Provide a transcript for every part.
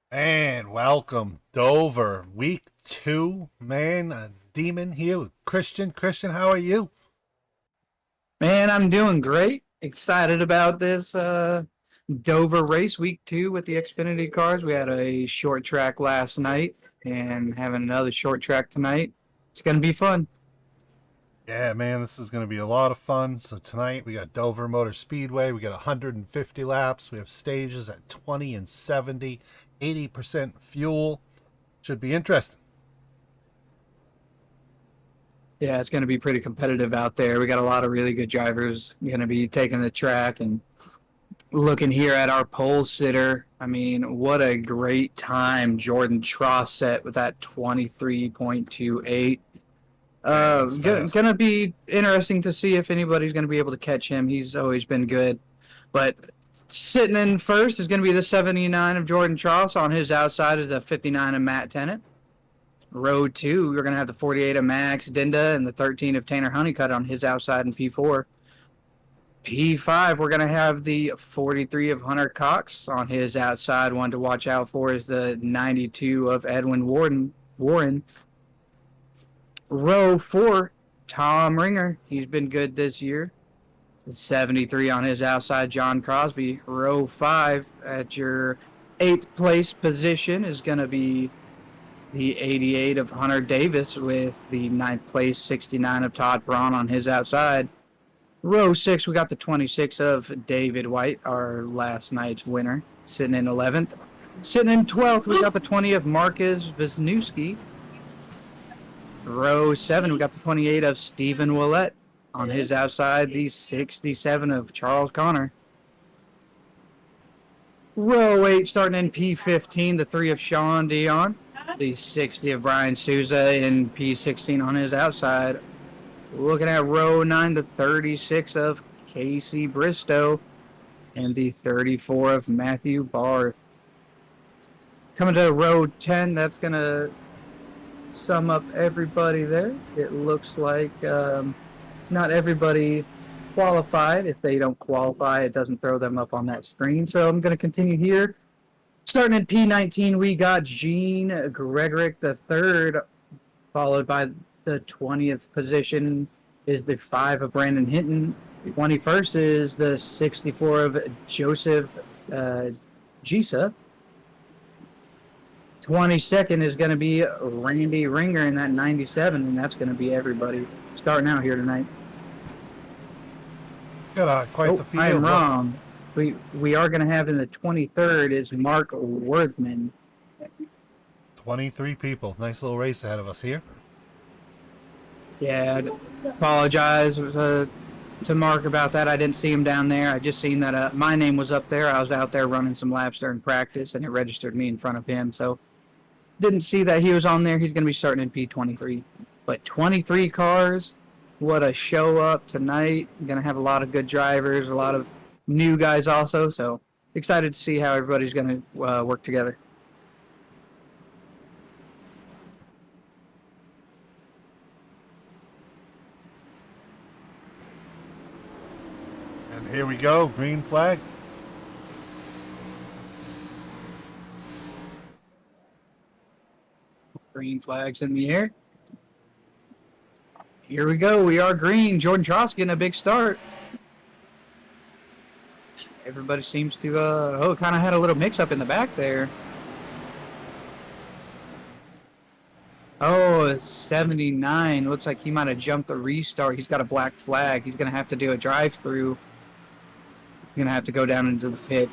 And welcome, Dover. Week 2, man. A demon here with Christian. Christian, how are you? Man, I'm doing great. Excited about this Dover race week 2 with the Xfinity cars. We had a short track last night and having another short track tonight. It's going to be fun. Yeah, man, this is going to be a lot of fun. So tonight we got Dover Motor Speedway. We got 150 laps. We have stages at 20 and 70, 80% fuel. Should be interesting. Yeah, it's going to be pretty competitive out there. We got a lot of really good drivers going to be taking the track and looking here at our pole sitter. I mean, what a great time Jordan Tross set with that 23.28. Man, that's fast. Gonna be interesting to see if anybody's gonna be able to catch him. He's always been good, but sitting in first is gonna be the 79 of Jordan Charles. On his outside is the 59 of Matt Tennant. Row two, we're gonna have the 48 of Max Dinda and the 13 of Tanner Honeycutt on his outside in P4. P5, we're gonna have the 43 of Hunter Cox on his outside. One to watch out for is the 92 of Edwin Warren. Row four, Tom Ringer. He's been good this year. 73 on his outside, John Crosby. Row five at your eighth place position is going to be the 88 of Hunter Davis with the ninth place 69 of Todd Braun on his outside. Row six, we got the 26 of David White, our last night's winner, sitting in 11th. Sitting in 12th, we got the 20 of Marcus Wisniewski. Row 7, we got the 28 of Stephen Willett. On his outside, the 67 of Charles Connor. Row 8, starting in P15, the 3 of Sean Dion. The 60 of Brian Souza in P16 on his outside. Looking at row 9, the 36 of Casey Bristow. And the 34 of Matthew Barth. Coming to row 10, that's going to sum up everybody there. It looks like not everybody qualified. If they don't qualify, it doesn't throw them up on that screen. So I'm going to continue here. Starting at P19, we got Gene Gregorick III, followed by the 20th position is the 5 of Brandon Hinton. 21st is the 64 of Joseph Gisa. 22nd is going to be Randy Ringer in that 97, and that's going to be everybody starting out here tonight. Got quite the field. I am wrong. We are going to have in the 23rd is Mark Worthman. 23 people. Nice little race ahead of us here. Yeah, I apologize to Mark about that. I didn't see him down there. I just seen that my name was up there. I was out there running some laps during practice, and it registered me in front of him. So didn't see that he was on there. He's going to be starting in P23. But 23 cars, what a show up tonight. Going to have a lot of good drivers, a lot of new guys also. So excited to see how everybody's going to work together. And here we go. Green flag. Green flags in the air. Here we go. We are green. Jordan Tross getting a big start. Everybody seems to, kind of had a little mix-up in the back there. Oh, 79. Looks like he might have jumped the restart. He's got a black flag. He's going to have to do a drive-through. He's going to have to go down into the pit.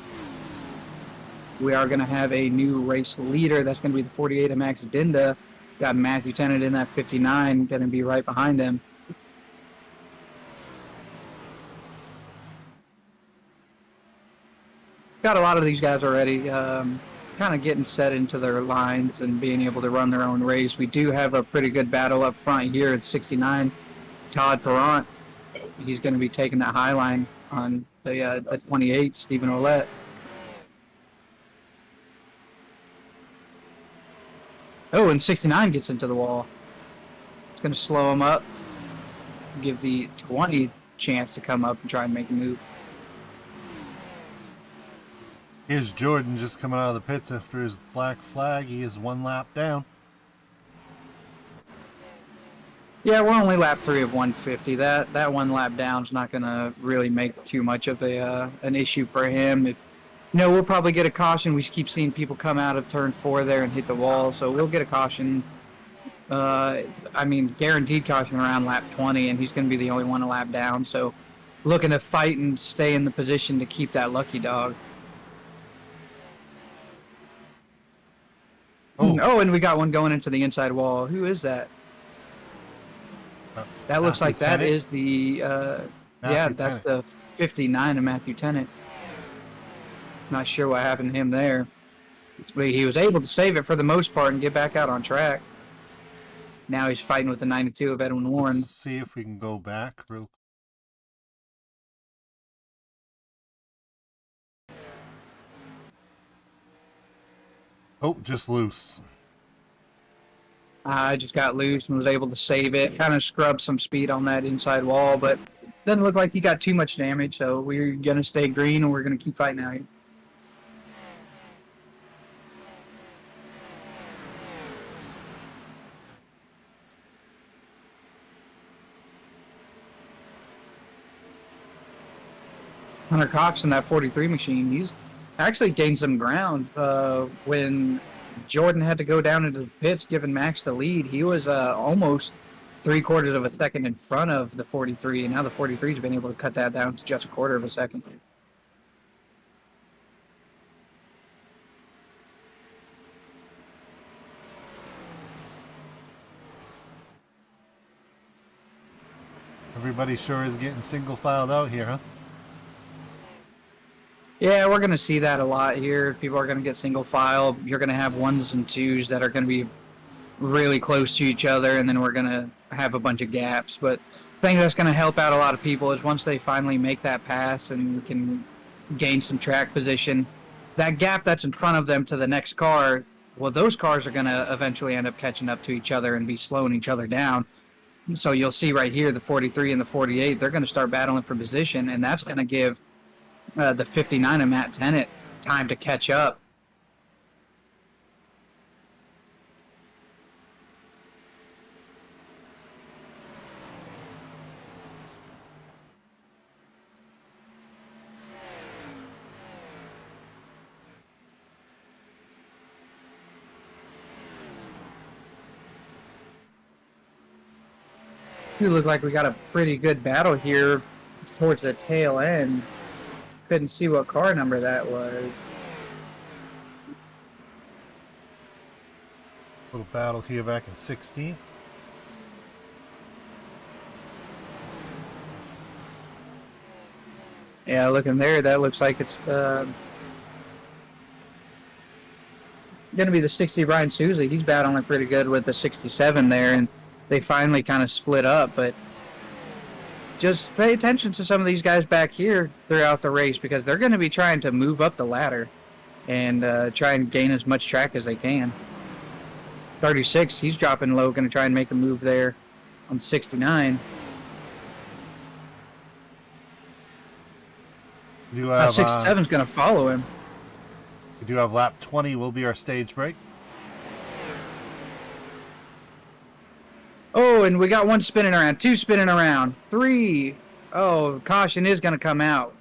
We are going to have a new race leader. That's going to be the 48 of Max Dinda. Got Matthew Tennant in that 59. Going to be right behind him. Got a lot of these guys already kind of getting set into their lines and being able to run their own race. We do have a pretty good battle up front here at 69. Todd Perrant. He's going to be taking that high line on the 28, Stephen Ouellette. Oh, and 69 gets into the wall. It's going to slow him up, give the 20 chance to come up and try and make a move. Here's Jordan just coming out of the pits after his black flag. He is 1 lap down. Yeah, we're only lap 3 of 150. That 1 lap down is not going to really make too much of an issue for him. We'll probably get a caution. We keep seeing people come out of turn 4 there and hit the wall, so we'll get a caution. Guaranteed caution around lap 20, and he's going to be the only one a lap down. So, looking to fight and stay in the position to keep that lucky dog. Oh, and we got one going into the inside wall. Who is that? That looks like that is the that's the 59 of Matthew Tennant. Not sure what happened to him there. But he was able to save it for the most part and get back out on track. Now he's fighting with the 92 of Edwin Warren. Let's see if we can go back real. Oh, just loose. I just got loose and was able to save it. Kind of scrubbed some speed on that inside wall, but doesn't look like he got too much damage, so we're going to stay green and we're going to keep fighting out here. Hunter Cox in that 43 machine, he's actually gained some ground. When Jordan had to go down into the pits, giving Max the lead, he was almost 3/4 of a second in front of the 43, and now the 43's been able to cut that down to just 1/4 of a second. Everybody sure is getting single filed out here, huh? Yeah, we're going to see that a lot here. People are going to get single file. You're going to have 1s and 2s that are going to be really close to each other, and then we're going to have a bunch of gaps. But the thing that's going to help out a lot of people is once they finally make that pass and can gain some track position, that gap that's in front of them to the next car, well, those cars are going to eventually end up catching up to each other and be slowing each other down. So you'll see right here, the 43 and the 48, they're going to start battling for position, and that's going to give the 59 of Matt Tennant time to catch up. We look like we got a pretty good battle here towards the tail end. Couldn't see what car number that was. Little battle here back in 16th. Yeah, looking there, that looks like it's going to be the 60 Brian Souza. He's battling pretty good with the 67 there, and they finally kind of split up, but just pay attention to some of these guys back here throughout the race because they're going to be trying to move up the ladder and try and gain as much track as they can. 36, he's dropping low, going to try and make a move there on 69. 67's going to follow him. We do have lap 20 will be our stage break. Oh, and we got 1 spinning around, 2 spinning around, 3. Oh, caution is going to come out.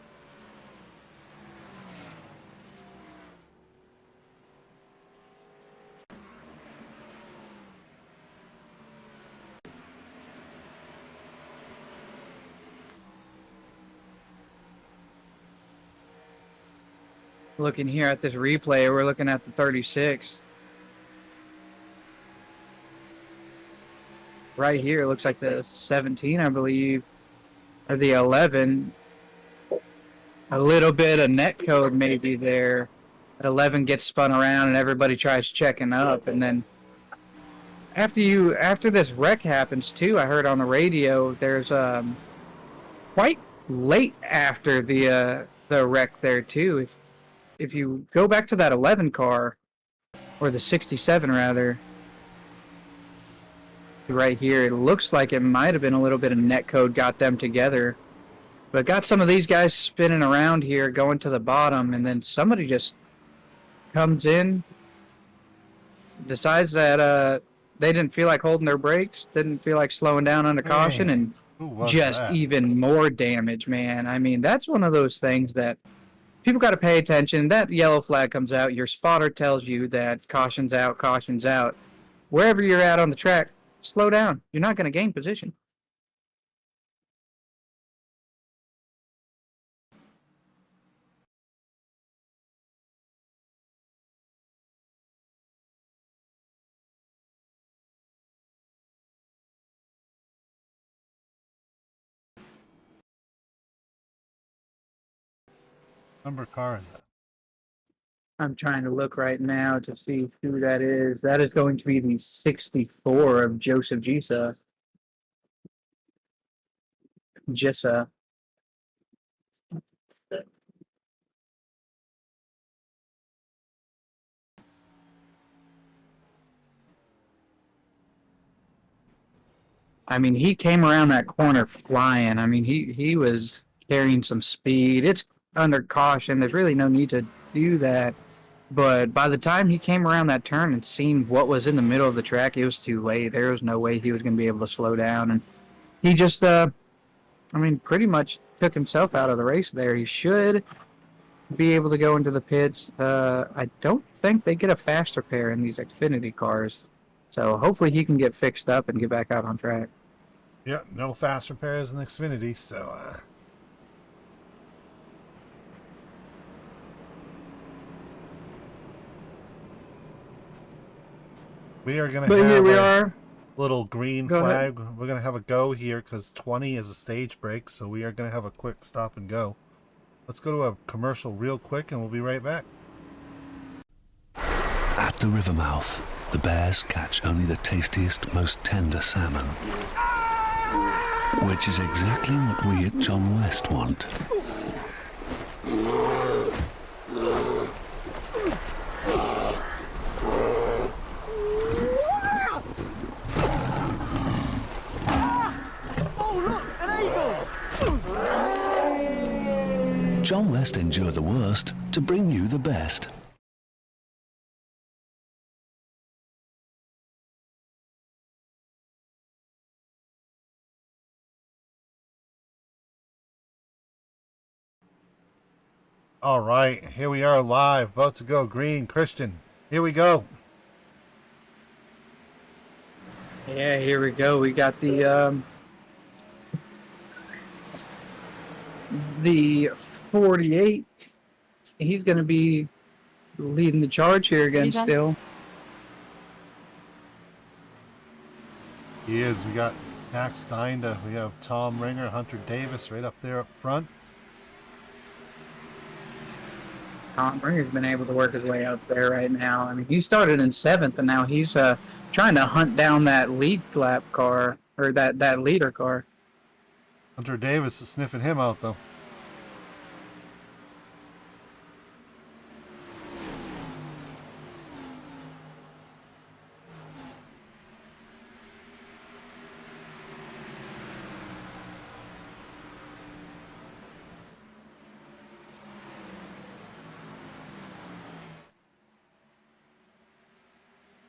Looking here at this replay, we're looking at the 36. Right here, it looks like the 17, I believe, or the 11. A little bit of net code maybe there. 11 gets spun around and everybody tries checking up, and then after this wreck happens too, I heard on the radio there's quite late after the wreck there too. If you go back to that 11 car, or the 67 rather. Right here, it looks like it might have been a little bit of net code got them together. But got some of these guys spinning around here, going to the bottom, and then somebody just comes in, decides that they didn't feel like holding their brakes, didn't feel like slowing down under caution, Man, and who was just that? even more damage, man. I mean, that's one of those things that people got to pay attention. That yellow flag comes out, your spotter tells you that caution's out, caution's out. Wherever you're at on the track, slow down. You're not going to gain position. Number car is that? I'm trying to look right now to see who that is. That is going to be the 64 of Joseph Gisa. Jissa. I mean, he came around that corner flying. I mean, he was carrying some speed. It's under caution. There's really no need to do that. But by the time he came around that turn and seen what was in the middle of the track, it was too late. There was no way he was going to be able to slow down. And he just, I mean, pretty much took himself out of the race there. He should be able to go into the pits. I don't think they get a faster pair in these Xfinity cars. So hopefully he can get fixed up and get back out on track. Yeah, no fast repairs in Xfinity, so we are gonna But have here we a are. little green Go flag. We're gonna have a go here because 20 is a stage break, so we are gonna have a quick stop and go. Let's go to a commercial real quick, and we'll be right back. At the river mouth, the bears catch only the tastiest, most tender salmon, which is exactly what we at John West want. John West endure the worst to bring you the best. All right, here we are live, about to go green. Christian, here we go. Yeah, here we go. We got the 48. He's going to be leading the charge here again still. He is. We got Max Steinda. We have Tom Ringer, Hunter Davis right up there up front. Tom Ringer's been able to work his way up there right now. I mean, he started in 7th, and now he's trying to hunt down that lead lap car, or that leader car. Hunter Davis is sniffing him out, though.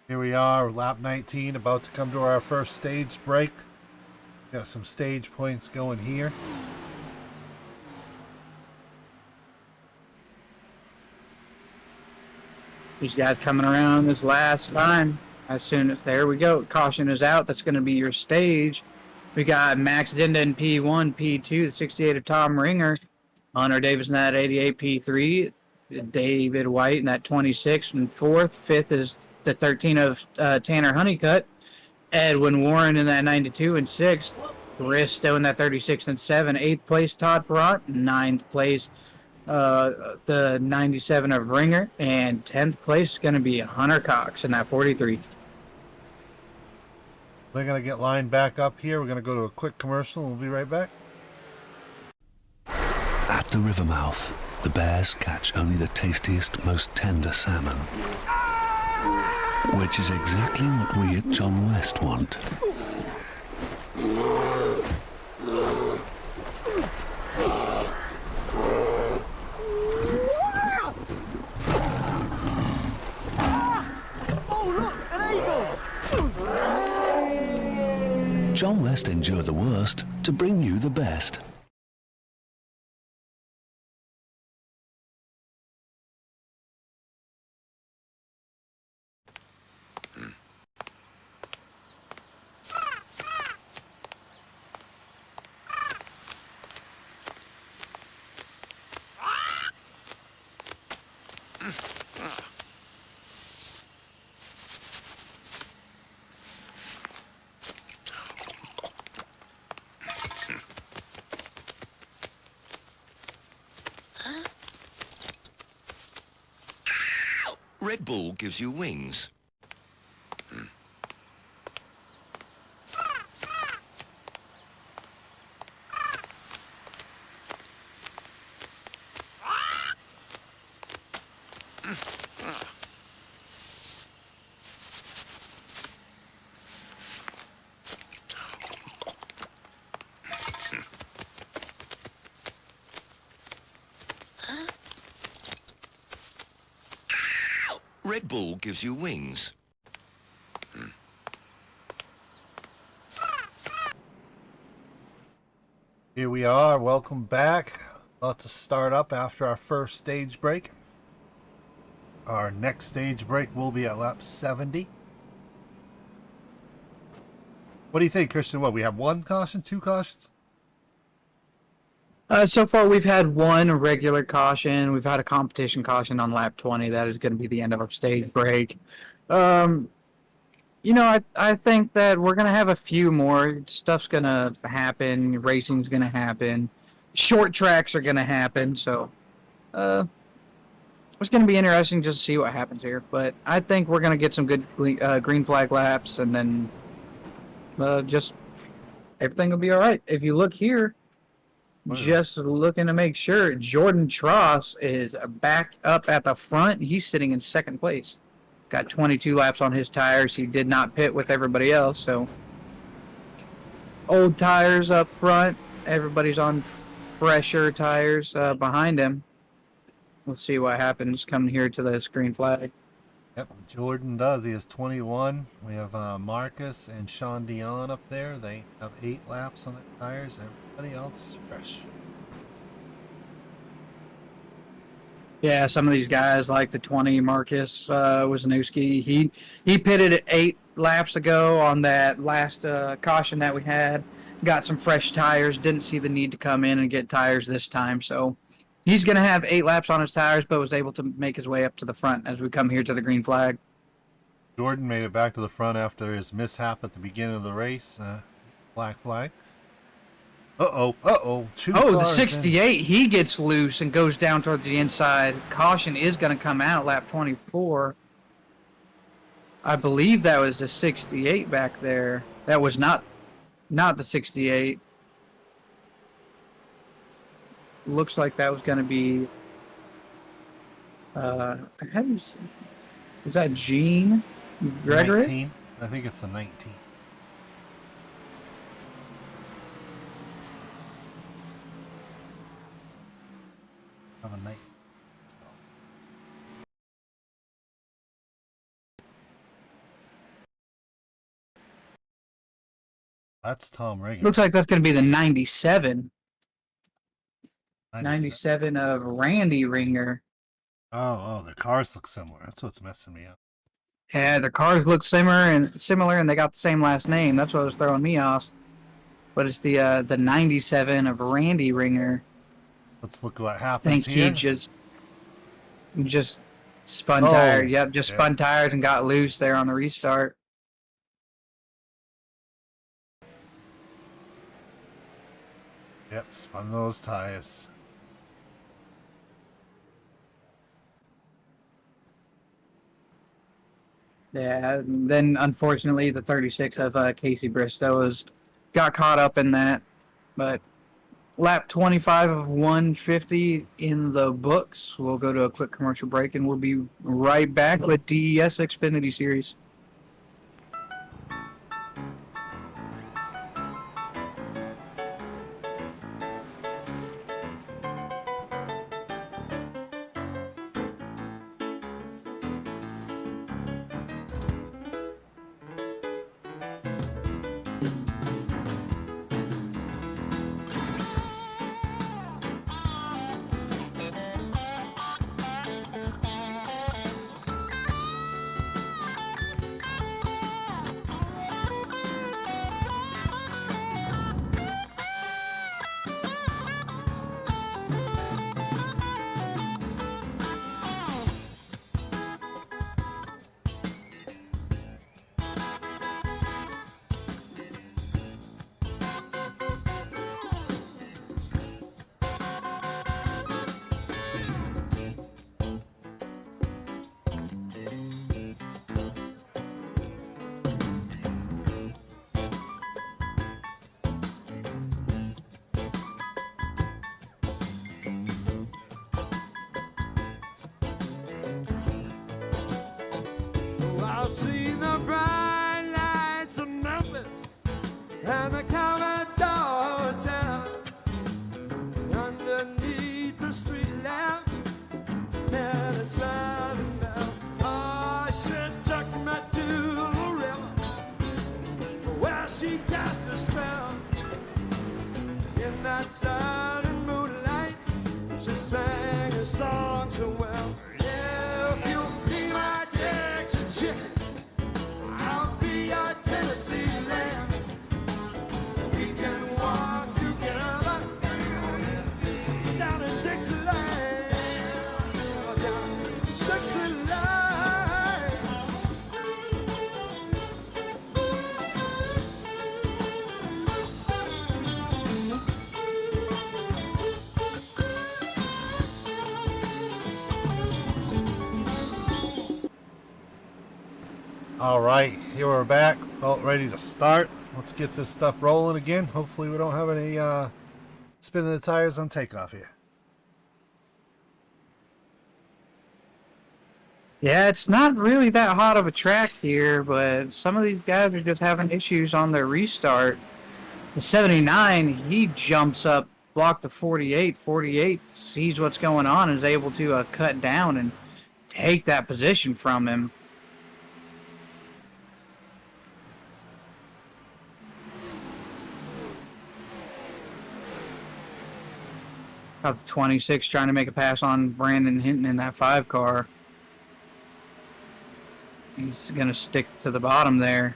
Here we are, lap 19, about to come to our first stage break. Got some stage points going here. These guys coming around this last time. As soon as there we go, caution is out. That's going to be your stage. We got Max Dinda in P1, P2, the 68 of Tom Ringer, Hunter Davis in that 88 P3, David White in that 26 and 4th. 5th is the 13 of Tanner Honeycutt, Edwin Warren in that 92 and 6th, Bristow in that 36 and 7, 8th place Todd Perrott, 9th place the 97 of Ringer, and 10th place is going to be Hunter Cox in that 43. They're going to get lined back up here. We're going to go to a quick commercial and we'll be right back. At the river mouth, the bears catch only the tastiest, most tender salmon, which is exactly what we at John West want. best endure the worst to bring you the best. Red Bull gives you wings. Red Bull gives you wings. Here we are. Welcome back. About to start up after our first stage break. Our next stage break will be at lap 70. What do you think, Christian? What, we have one caution, two cautions? So far, we've had one regular caution. We've had a competition caution on lap 20. That is going to be the end of our stage break. I think that we're going to have a few more. Stuff's going to happen. Racing's going to happen. Short tracks are going to happen. So it's going to be interesting just to see what happens here. But I think we're going to get some good green flag laps, and then just everything will be all right. If you look here, just looking to make sure, Jordan Tross is back up at the front. He's sitting in second place. Got 22 laps on his tires. He did not pit with everybody else, so old tires up front. Everybody's on fresher tires behind him. We'll see what happens coming here to this green flag. Yep, Jordan does. He has 21. We have Marcus and Sean Dion up there. They have 8 laps on their tires. Everybody else is fresh. Yeah, some of these guys like the 20 Marcus Wisniewski. He pitted at 8 laps ago on that last caution that we had. Got some fresh tires. Didn't see the need to come in and get tires this time. So he's going to have 8 laps on his tires, but was able to make his way up to the front as we come here to the green flag. Jordan made it back to the front after his mishap at the beginning of the race. Black flag. Uh-oh. The 68, he gets loose and goes down towards the inside. Caution is going to come out, lap 24. I believe that was the 68 back there. That was not the 68. Looks like that was going to be... is that Gene Gregory? 19. I think it's the 19. Have a night. That's Tom Reagan. Looks like that's going to be the 97. 97. 97 of Randy Ringer. Oh, the cars look similar. That's what's messing me up. Yeah, the cars look similar, and they got the same last name. That's what was throwing me off. But it's the 97 of Randy Ringer. Let's look what I happens think here. he just spun tires. Yep, spun tires and got loose there on the restart. Yep, spun those tires. Yeah, then unfortunately the 36 of Casey Bristow got caught up in that. But lap 25 of 150 in the books. We'll go to a quick commercial break and we'll be right back with DES Xfinity Series. See the bright lights of Memphis and the Commodore Hotel. Underneath the street lamp, and a silent bell. Oh, she took me to the river where she cast a spell. In that silent moonlight, she sang a song so well. Yeah, if you'll be my Texas chicken, I'll be your Tennessee lamb. We can walk together down in Dixieland, down in Dixieland. All right, here we're back, about ready to start. Let's get this stuff rolling again. Hopefully we don't have any spinning the tires on takeoff here. Yeah, it's not really that hot of a track here, but some of these guys are just having issues on their restart. The 79, he jumps up, block the 48. 48 sees what's going on and is able to cut down and take that position from him. Got the 26 trying to make a pass on Brandon Hinton in that 5 car. He's going to stick to the bottom there.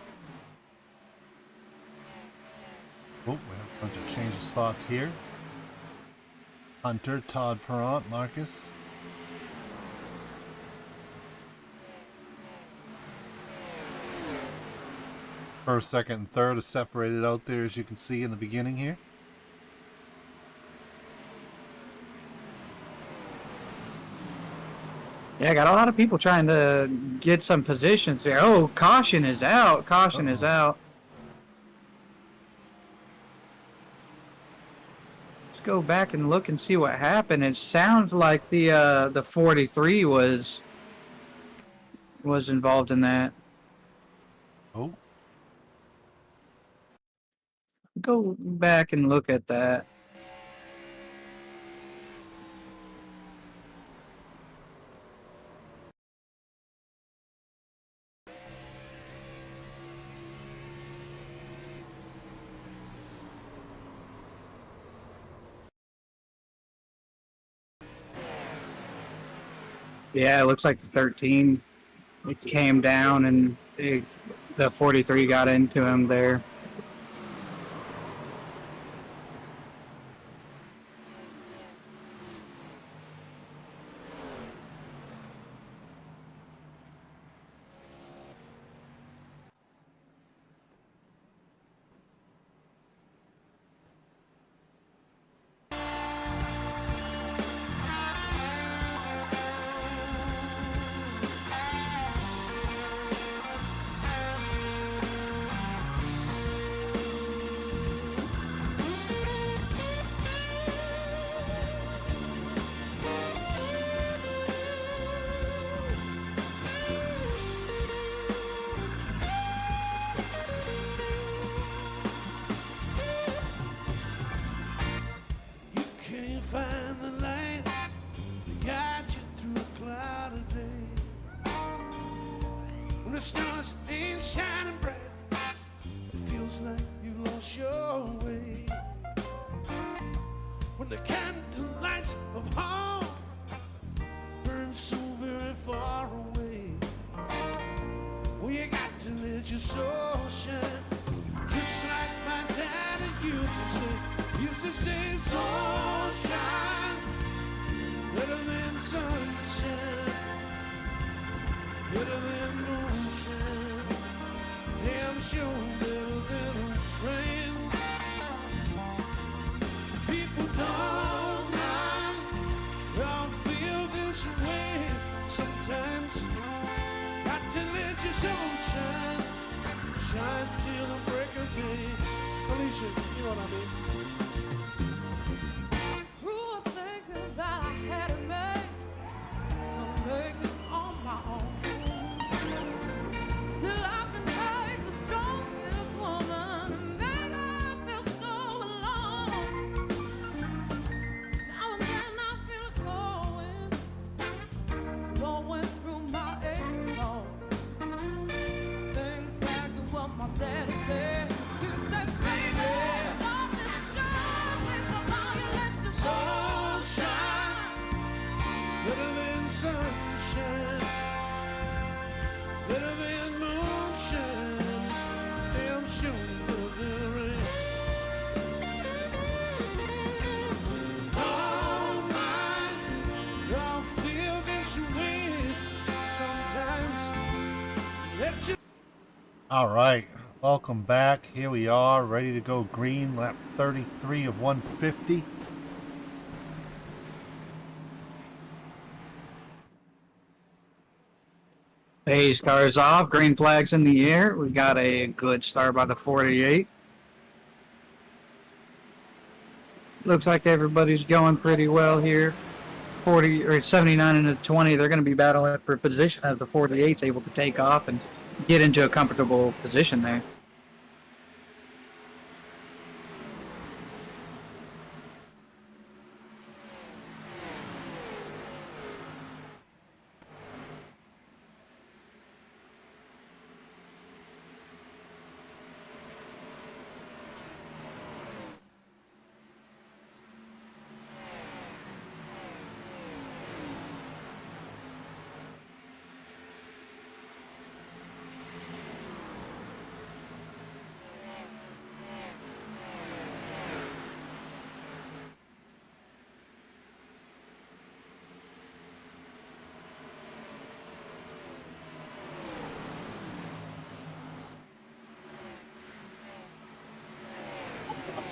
Oh, we have a bunch of change of spots here. Hunter, Todd Perrant, Marcus. First, second, and third are separated out there, as you can see in the beginning here. Yeah, got a lot of people trying to get some positions there. Oh, caution is out. Caution is out. Let's go back and look and see what happened. It sounds like the 43 was involved in that. Oh, Go back and look at that. Yeah, it looks like the 13, it came down and the 43 got into him there. Find the light to guide you through a cloudy day. When the stars ain't shining bright, it feels like you've lost your way. When the candle lights of home burn so very far away, well, you got to let your soul shine, just like my daddy used to say, soul shine better than sunshine, better than moonshine, damn sure better than rain. People don't mind, don't feel this way sometimes. Got to let your soul shine, shine till the break of day. Alicia, you know what I mean? All right, welcome back. Here we are, ready to go green, lap 33 of 150. Pace cars off, green flags in the air. We got a good start by the 48. Looks like everybody's going pretty well here. 40 or 79 into 20, they're going to be battling for position as the 48's able to take off and get into a comfortable position there.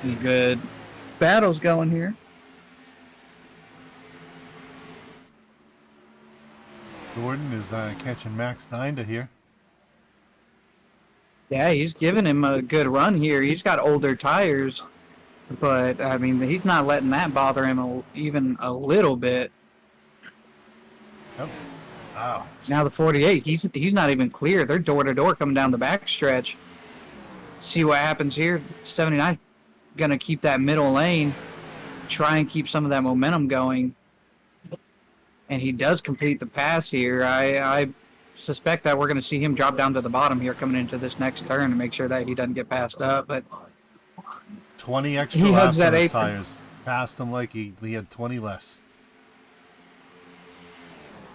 Some good battles going here. Jordan is catching Max Dinda here. Yeah, he's giving him a good run here. He's got older tires, but I mean, he's not letting that bother him even a little bit. Yep. Wow. Now the 48, he's not even clear. They're door to door coming down the back stretch. See what happens here. 79 going to keep that middle lane, try and keep some of that momentum going. And he does complete the pass here. I suspect that we're going to see him drop down to the bottom here coming into this next turn to make sure that he doesn't get passed up. But 20 extra he laps hugs that on his apron. tires. Passed him like he had 20 less.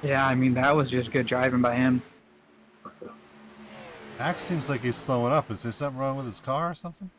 Yeah, I mean, that was just good driving by him. Max seems like he's slowing up. Is there something wrong with his car or something?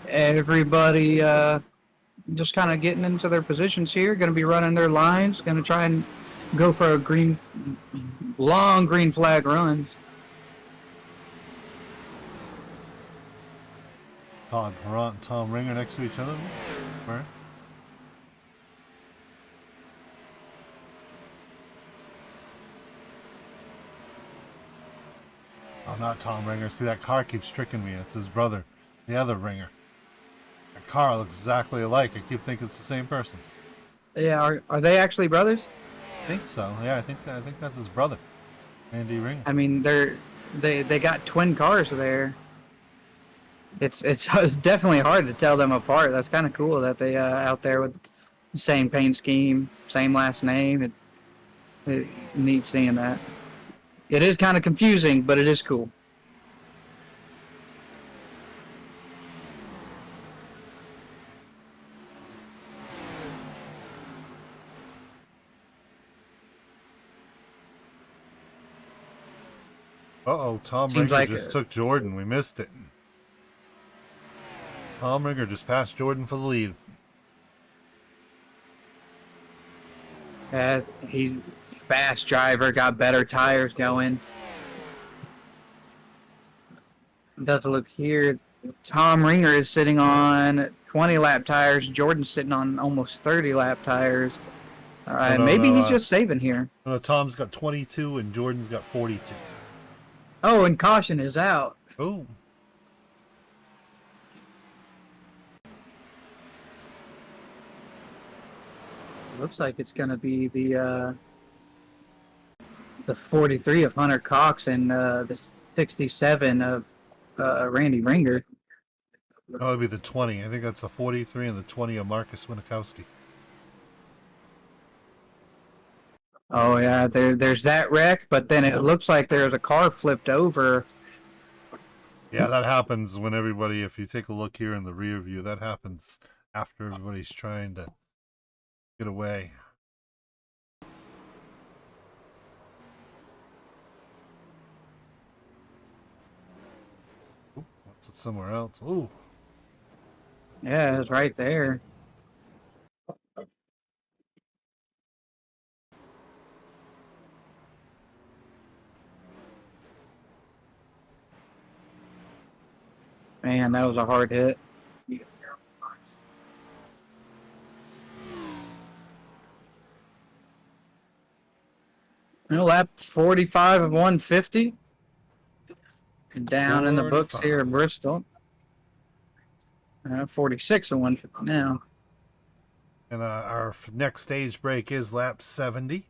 Everybody just kind of getting into their positions here. Going to be running their lines. Going to try and go for a long green flag run. Todd Perrant and Tom Ringer next to each other. Where? Oh, not Tom Ringer. See, that car keeps tricking me. It's his brother, the other Ringer. That car looks exactly alike. I keep thinking it's the same person. Yeah, are they actually brothers? I think so. Yeah, I think that's his brother, Andy Ringer. I mean, they got twin cars there. It's definitely hard to tell them apart. That's kind of cool that they out there with the same paint scheme, same last name. It neat seeing that. It is kind of confusing, but it is cool. Uh-oh, Tom Seems Ringer like just took Jordan. We missed it. Tom Ringer just passed Jordan for the lead. He's fast driver, got better tires going. Does look here. Tom Ringer is sitting on 20 lap tires. Jordan's sitting on almost 30 lap tires. Maybe he's just saving here. No, Tom's got 22 and Jordan's got 42. Oh, and caution is out. Oh. Looks like it's going to be the 43 of Hunter Cox and the 67 of Randy Ringer. That would be the 20. I think that's the 43 and the 20 of Marcus Winikowski. Oh yeah, there's that wreck, but then it looks like there's a car flipped over. Yeah, that happens when everybody, if you take a look here in the rear view, that happens after everybody's trying to get away. Oop, that's it somewhere else. Ooh. Yeah, it's right there. Man, that was a hard hit. Lap 45 of 150. Down in the books here at 45. Bristol. 46 of 150 now. And our next stage break is lap 70.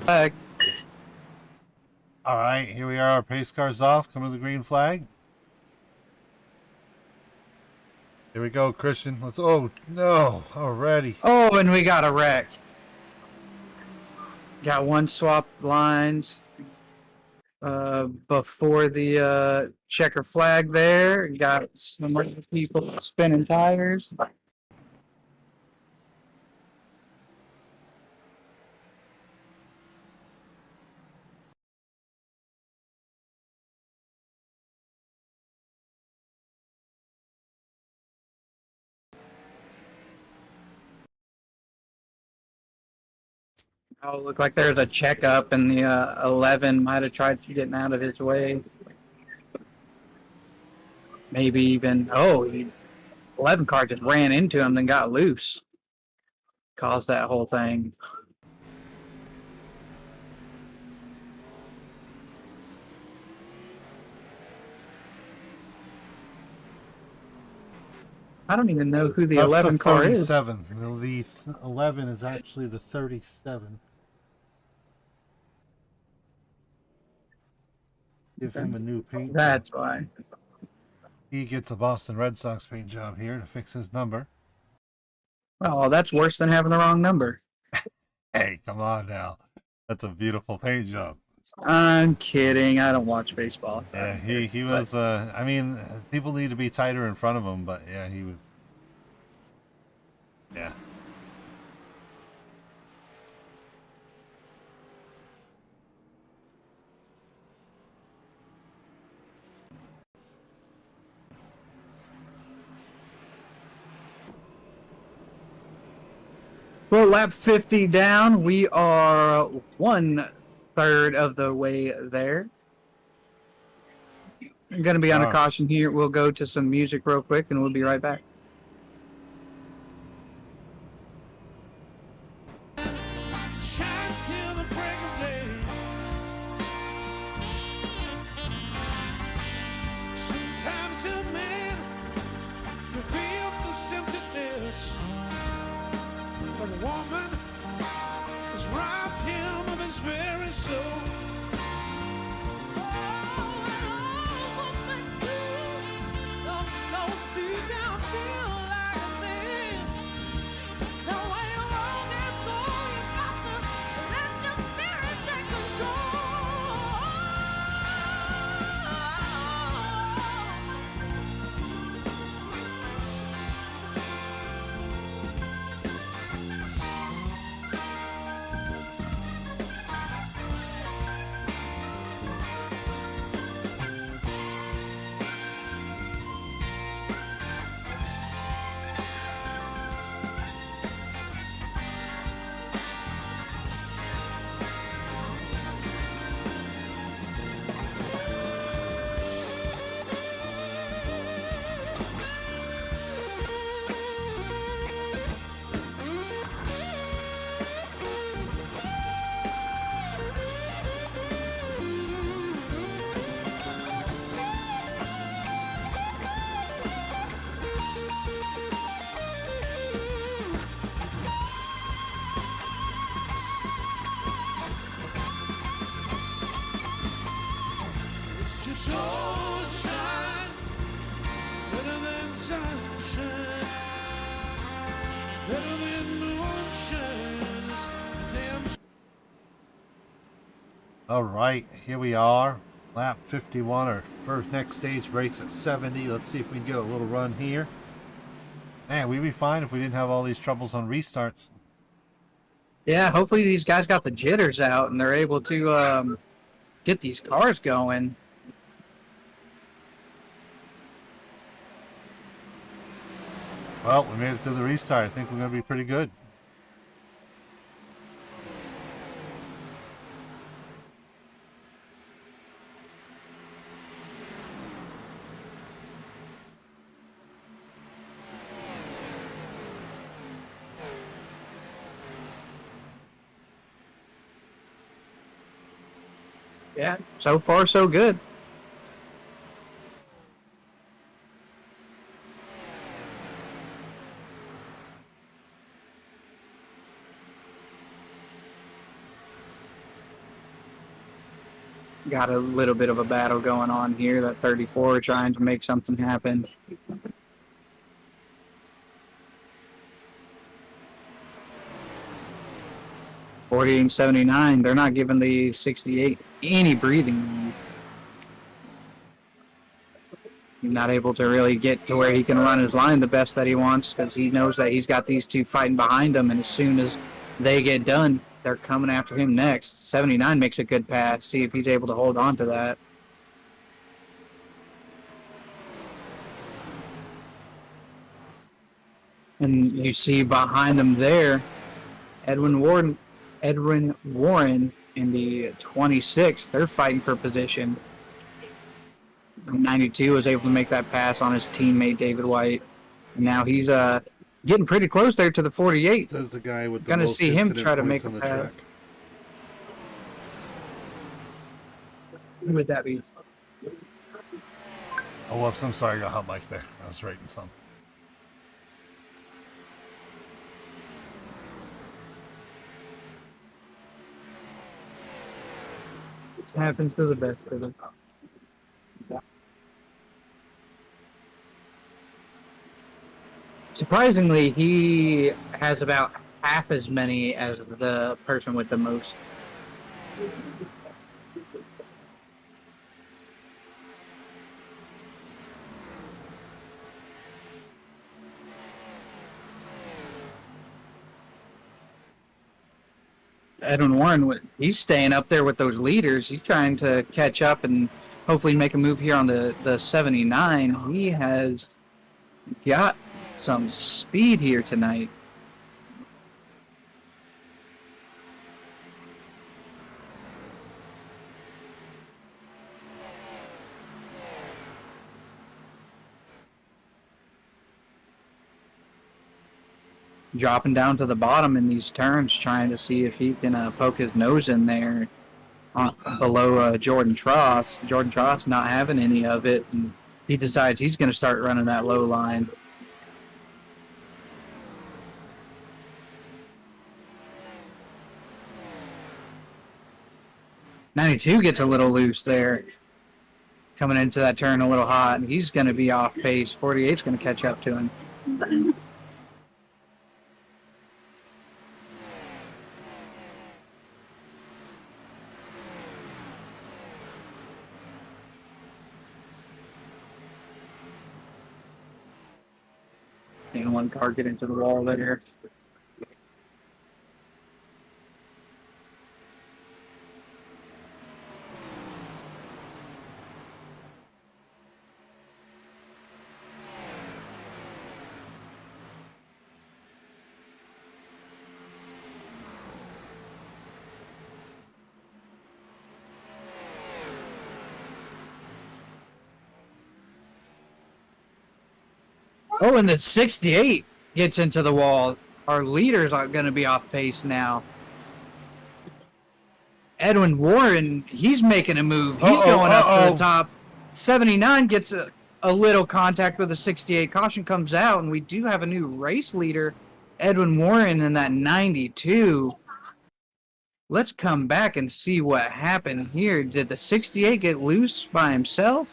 Flag. All right, here we are. Our pace car's off. Coming to the green flag. Here we go, Christian. Let's. Oh no! Already. Oh, and we got a wreck. Got one swap lines before the checker flag there. Got some other people spinning tires. Oh, looked like there's a checkup, and the 11 might have tried getting out of his way. Maybe even, 11 car just ran into him and got loose. Caused that whole thing. I don't even know who the That's 11 the car is. 37. The 11 is actually the 37. Give him a new paint job. That's why. He gets a Boston Red Sox paint job here to fix his number. Well, that's worse than having the wrong number. Hey, come on now. That's a beautiful paint job. I'm kidding. I don't watch baseball. Yeah, he was. I mean, people need to be tighter in front of him, but yeah, he was. Yeah. Well, lap 50 down. We are 1/3 of the way there. I'm going to be on a Wow. caution here. We'll go to some music real quick, and we'll be right back. Shine till the break of day. Sometimes a man can feel the emptiness, but a woman has robbed him of his very soul. Just sunshine, better than sunshine, better than moonshine. This damn All right, here we are. Lap 51. Our first next stage breaks at 70. Let's see if we can get a little run here. Man, we'd be fine if we didn't have all these troubles on restarts. Yeah, hopefully these guys got the jitters out and they're able to get these cars going. Well, we made it through the restart. I think we're going to be pretty good. Yeah, so far so good. Got a little bit of a battle going on here. That 34 trying to make something happen. '48 and '79, they're not giving the '68 any breathing room. He's not able to really get to where he can run his line the best that he wants because he knows that he's got these two fighting behind him, and as soon as they get done, they're coming after him next. 79 makes a good pass. See if he's able to hold on to that. And you see behind them there, Edwin Warren in the 26. They're fighting for position. 92 was able to make that pass on his teammate David White. And now he's getting pretty close there to the 48. Says the guy with the Gonna most see him incident try to points make on a the pass. track. Who would that be? Oh, whoops! I'm sorry, I got hot mic there. I was writing some. This happens to the best of them. Surprisingly, he has about half as many as the person with the most. Edwin Warren, he's staying up there with those leaders. He's trying to catch up and hopefully make a move here on the 79. He has got some speed here tonight. dropping down to the bottom in these turns, trying to see if he can poke his nose in there below Jordan Tross. Jordan Tross not having any of it, and he decides he's going to start running that low line. '92 gets a little loose there, coming into that turn a little hot, and he's going to be off pace. 48's going to catch up to him. And one car get into the wall there. Oh, and the 68 gets into the wall. Our leaders are going to be off pace now. Edwin Warren, he's making a move. He's going up to the top. 79 gets a little contact with the 68. Caution comes out, and we do have a new race leader, Edwin Warren, in that 92. Let's come back and see what happened here. Did the 68 get loose by himself?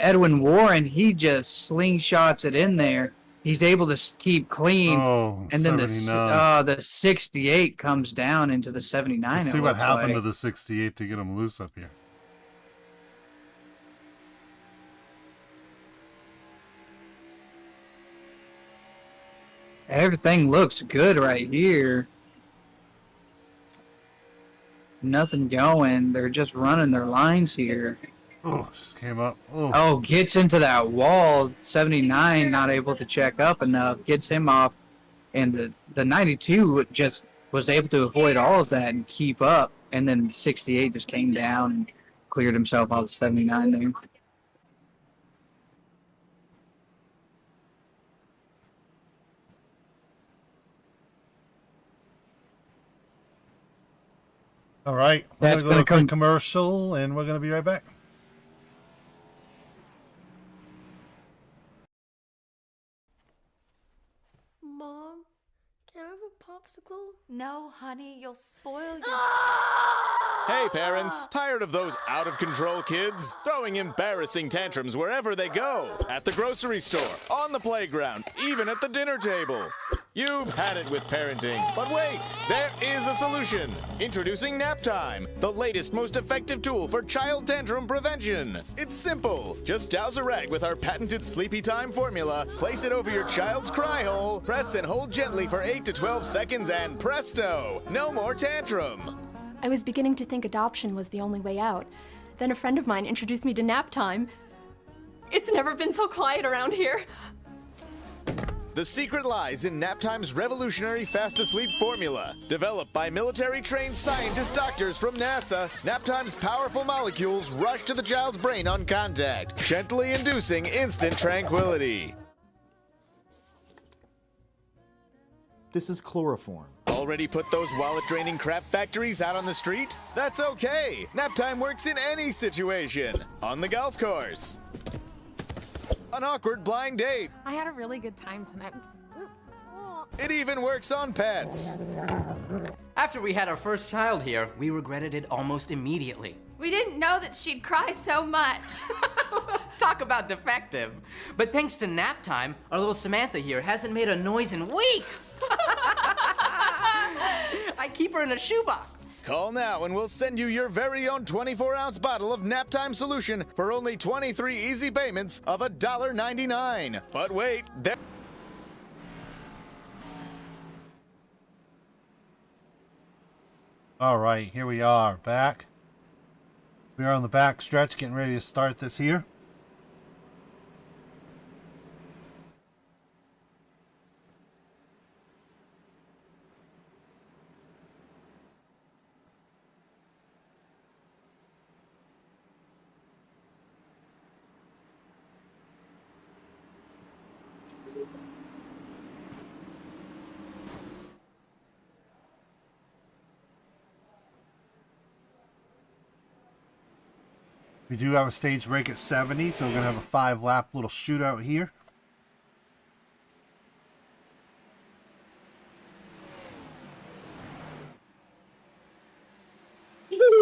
Edwin Warren, he just slingshots it in there. He's able to keep clean. And then the 68 comes down into the 79. Let's see what happened to the 68 to get him loose up here. Everything looks good right here. Nothing going. They're just running their lines here. Oh, just came up. Oh, gets into that wall. 79 not able to check up enough. Gets him off. And the 92 just was able to avoid all of that and keep up. And then 68 just came down and cleared himself out of 79 there. All right. We're going to go to a quick commercial, and we're going to be right back. Mom, can I have a popsicle? No, honey, you'll spoil your... Hey parents, tired of those out-of-control kids? Throwing embarrassing tantrums wherever they go. At the grocery store, on the playground, even at the dinner table. You've had it with parenting, but wait, there is a solution. Introducing Nap Time, the latest, most effective tool for child tantrum prevention. It's simple. Just douse a rag with our patented Sleepy Time formula, place it over your child's cry hole, press and hold gently for 8 to 12 seconds, and presto, no more tantrum. I was beginning to think adoption was the only way out. Then a friend of mine introduced me to Nap Time. It's never been so quiet around here. The secret lies in Naptime's revolutionary fast-asleep formula. Developed by military-trained scientist doctors from NASA, Naptime's powerful molecules rush to the child's brain on contact, gently inducing instant tranquility. This is chloroform. Already put those wallet-draining crap factories out on the street? That's okay! Naptime works in any situation. On the golf course. An awkward blind date. I had a really good time tonight. It even works on pets. After we had our first child here, we regretted it almost immediately. We didn't know that she'd cry so much. Talk about defective. But thanks to Nap Time, our little Samantha here hasn't made a noise in weeks. I keep her in a shoebox. Call now and we'll send you your very own 24-ounce bottle of Naptime solution for only 23 easy payments of $1.99. But wait, there... All right, here we are, back. We are on the back stretch, getting ready to start this here. We do have a stage break at 70, so we're going to have a 5-lap little shootout here.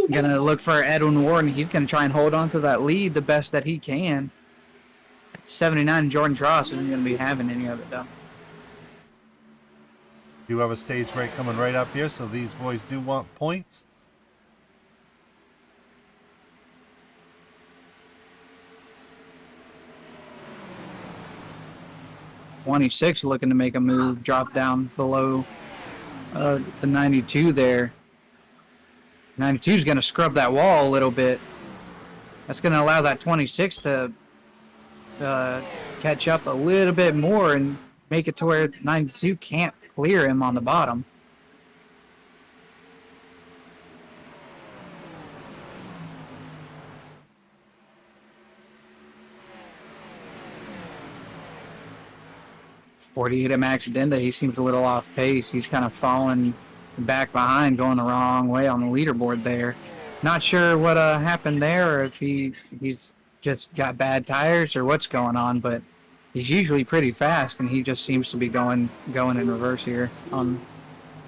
Gonna look for Edwin Warren. He's gonna try and hold on to that lead the best that he can. 79, Jordan Tross isn't gonna be having any of it though. Do have a stage break coming right up here, so these boys do want points. '26 looking to make a move, drop down below the 92 there. 92 is going to scrub that wall a little bit. That's going to allow that 26 to catch up a little bit more and make it to where 92 can't clear him on the bottom. '48 at Max Denda, he seems a little off pace. He's kind of falling back behind, going the wrong way on the leaderboard there. Not sure what happened there, or if he's just got bad tires or what's going on, but he's usually pretty fast, and he just seems to be going in reverse here on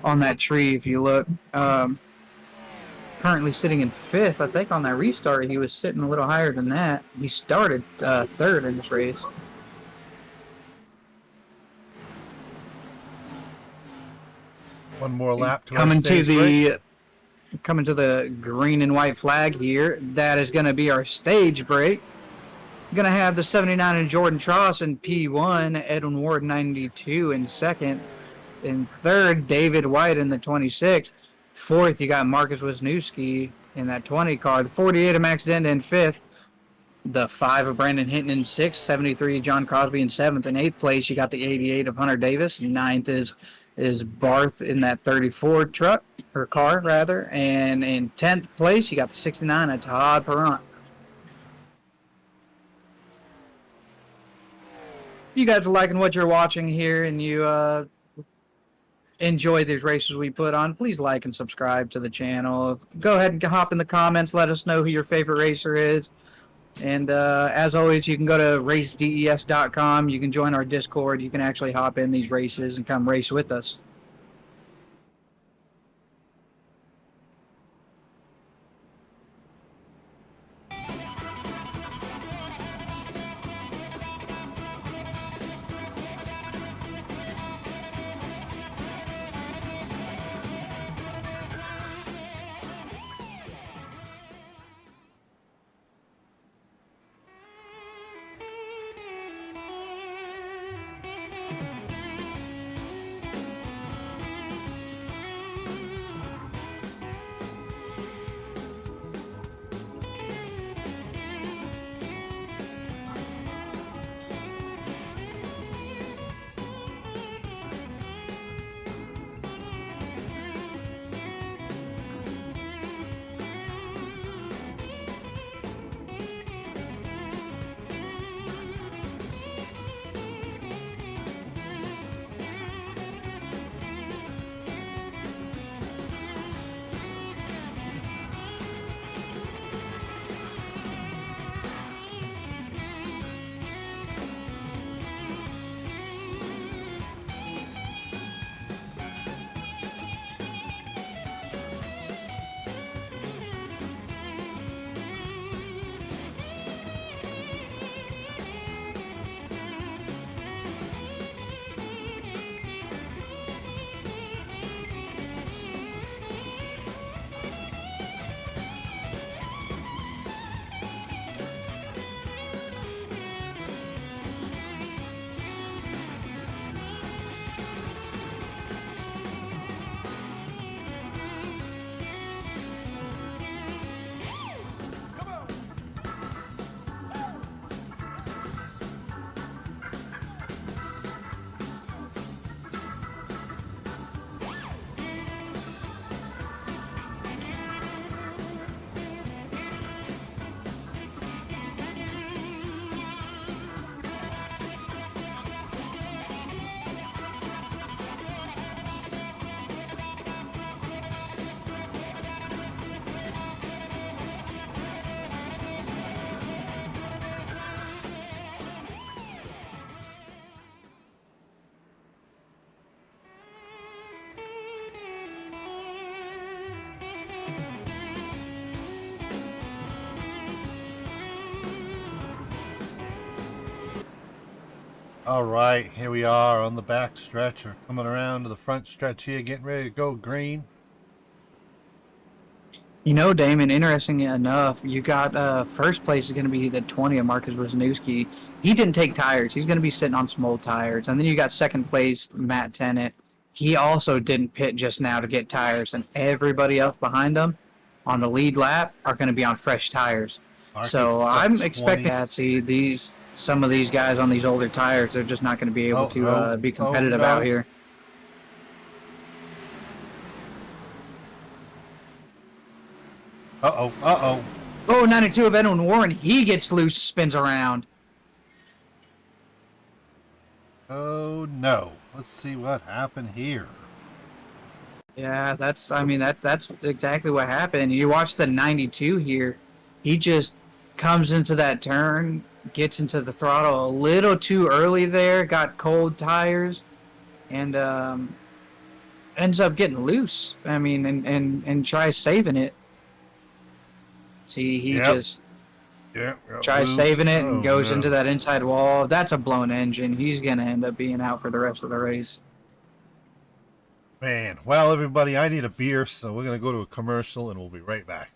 that tree. If you look, currently sitting in 5th. I think on that restart he was sitting a little higher than that. He started 3rd in this race. One more lap to coming our stage break. Coming to the green and white flag here. That is going to be our stage break. Going to have the 79 in Jordan Tross in P1, Edwin Ward 92 in 2nd. In 3rd, David White in the 26. 4th, you got Marcus Wisniewski in that 20 car. The 48 of Max Denda in 5th. The 5 of Brandon Hinton in 6th. 73 of John Crosby in 7th. In 8th place, you got the 88 of Hunter Davis. 9th is Barth in that 34 truck, or car rather, and in 10th place you got the 69 of Todd Perrant. If you guys are liking what you're watching here and you enjoy these races we put on, please like and subscribe to the channel. Go ahead and hop in the comments, let us know who your favorite racer is. And as always, you can go to racedesc.com. You can join our Discord. You can actually hop in these races and come race with us. All right, here we are on the back stretch. We're coming around to the front stretch here, getting ready to go green. You know, Damon, interesting enough, you got first place is going to be the 20 of Marcus Wisniewski. He didn't take tires. He's going to be sitting on some old tires. And then you got second place, Matt Tennant. He also didn't pit just now to get tires. And everybody else behind him on the lead lap are going to be on fresh tires. Marcus So is at I'm 20. expecting to see some of these guys on these older tires. They're just not going to be able to be competitive out here. Uh-oh. Oh, 92 of Edwin Warren. He gets loose, spins around. Oh, no. Let's see what happened here. Yeah, that's exactly what happened. You watch the 92 here. He just comes into that turn, gets into the throttle a little too early there, got cold tires, and ends up getting loose. I mean, and tries saving it. See, he just tries saving it and goes into that inside wall. That's a blown engine. He's going to end up being out for the rest of the race. Man, well, everybody, I need a beer, so we're going to go to a commercial, and we'll be right back.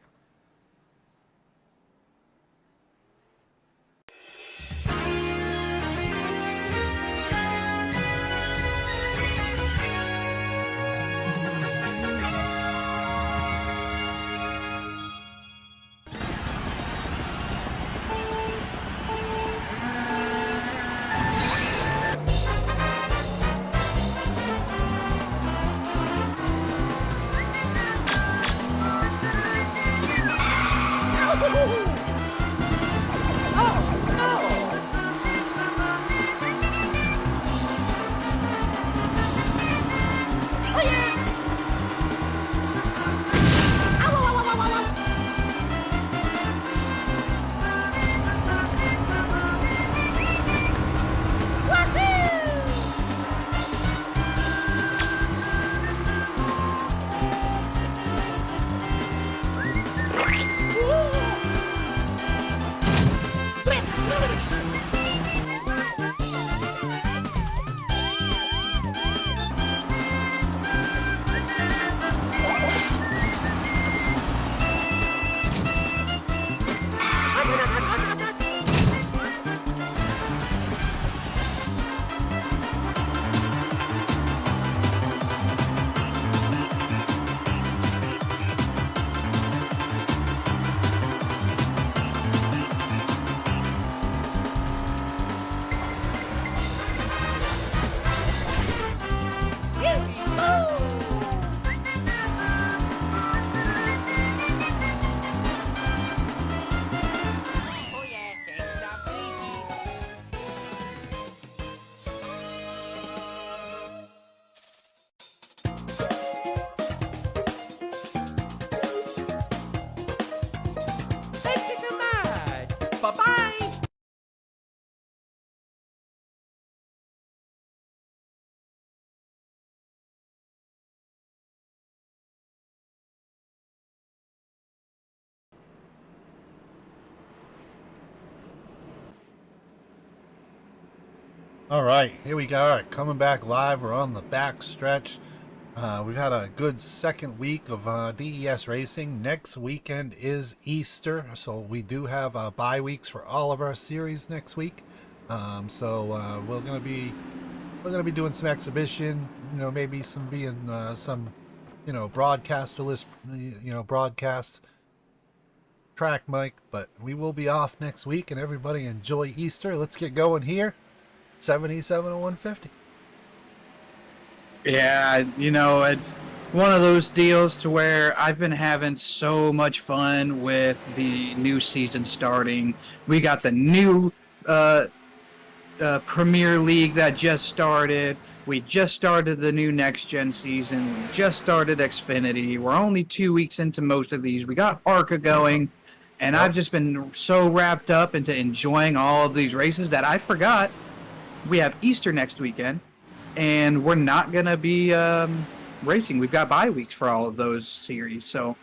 All right, here we go. All right, coming back live. We're on the back stretch. We've had a good second week of DES racing. Next weekend is Easter, so we do have bye weeks for all of our series next week. So we're gonna be doing some exhibition. Maybe some broadcasterless, broadcast track mic. But we will be off next week, and everybody enjoy Easter. Let's get going here. 77-150. Yeah, it's one of those deals to where I've been having so much fun with the new season starting. We got the new Premier League that just started. We just started the new Next Gen season. We just started Xfinity. We're only 2 weeks into most of these. We got ARCA going, and I've just been so wrapped up into enjoying all of these races that I forgot we have Easter next weekend, and we're not going to be racing. We've got bye weeks for all of those series. So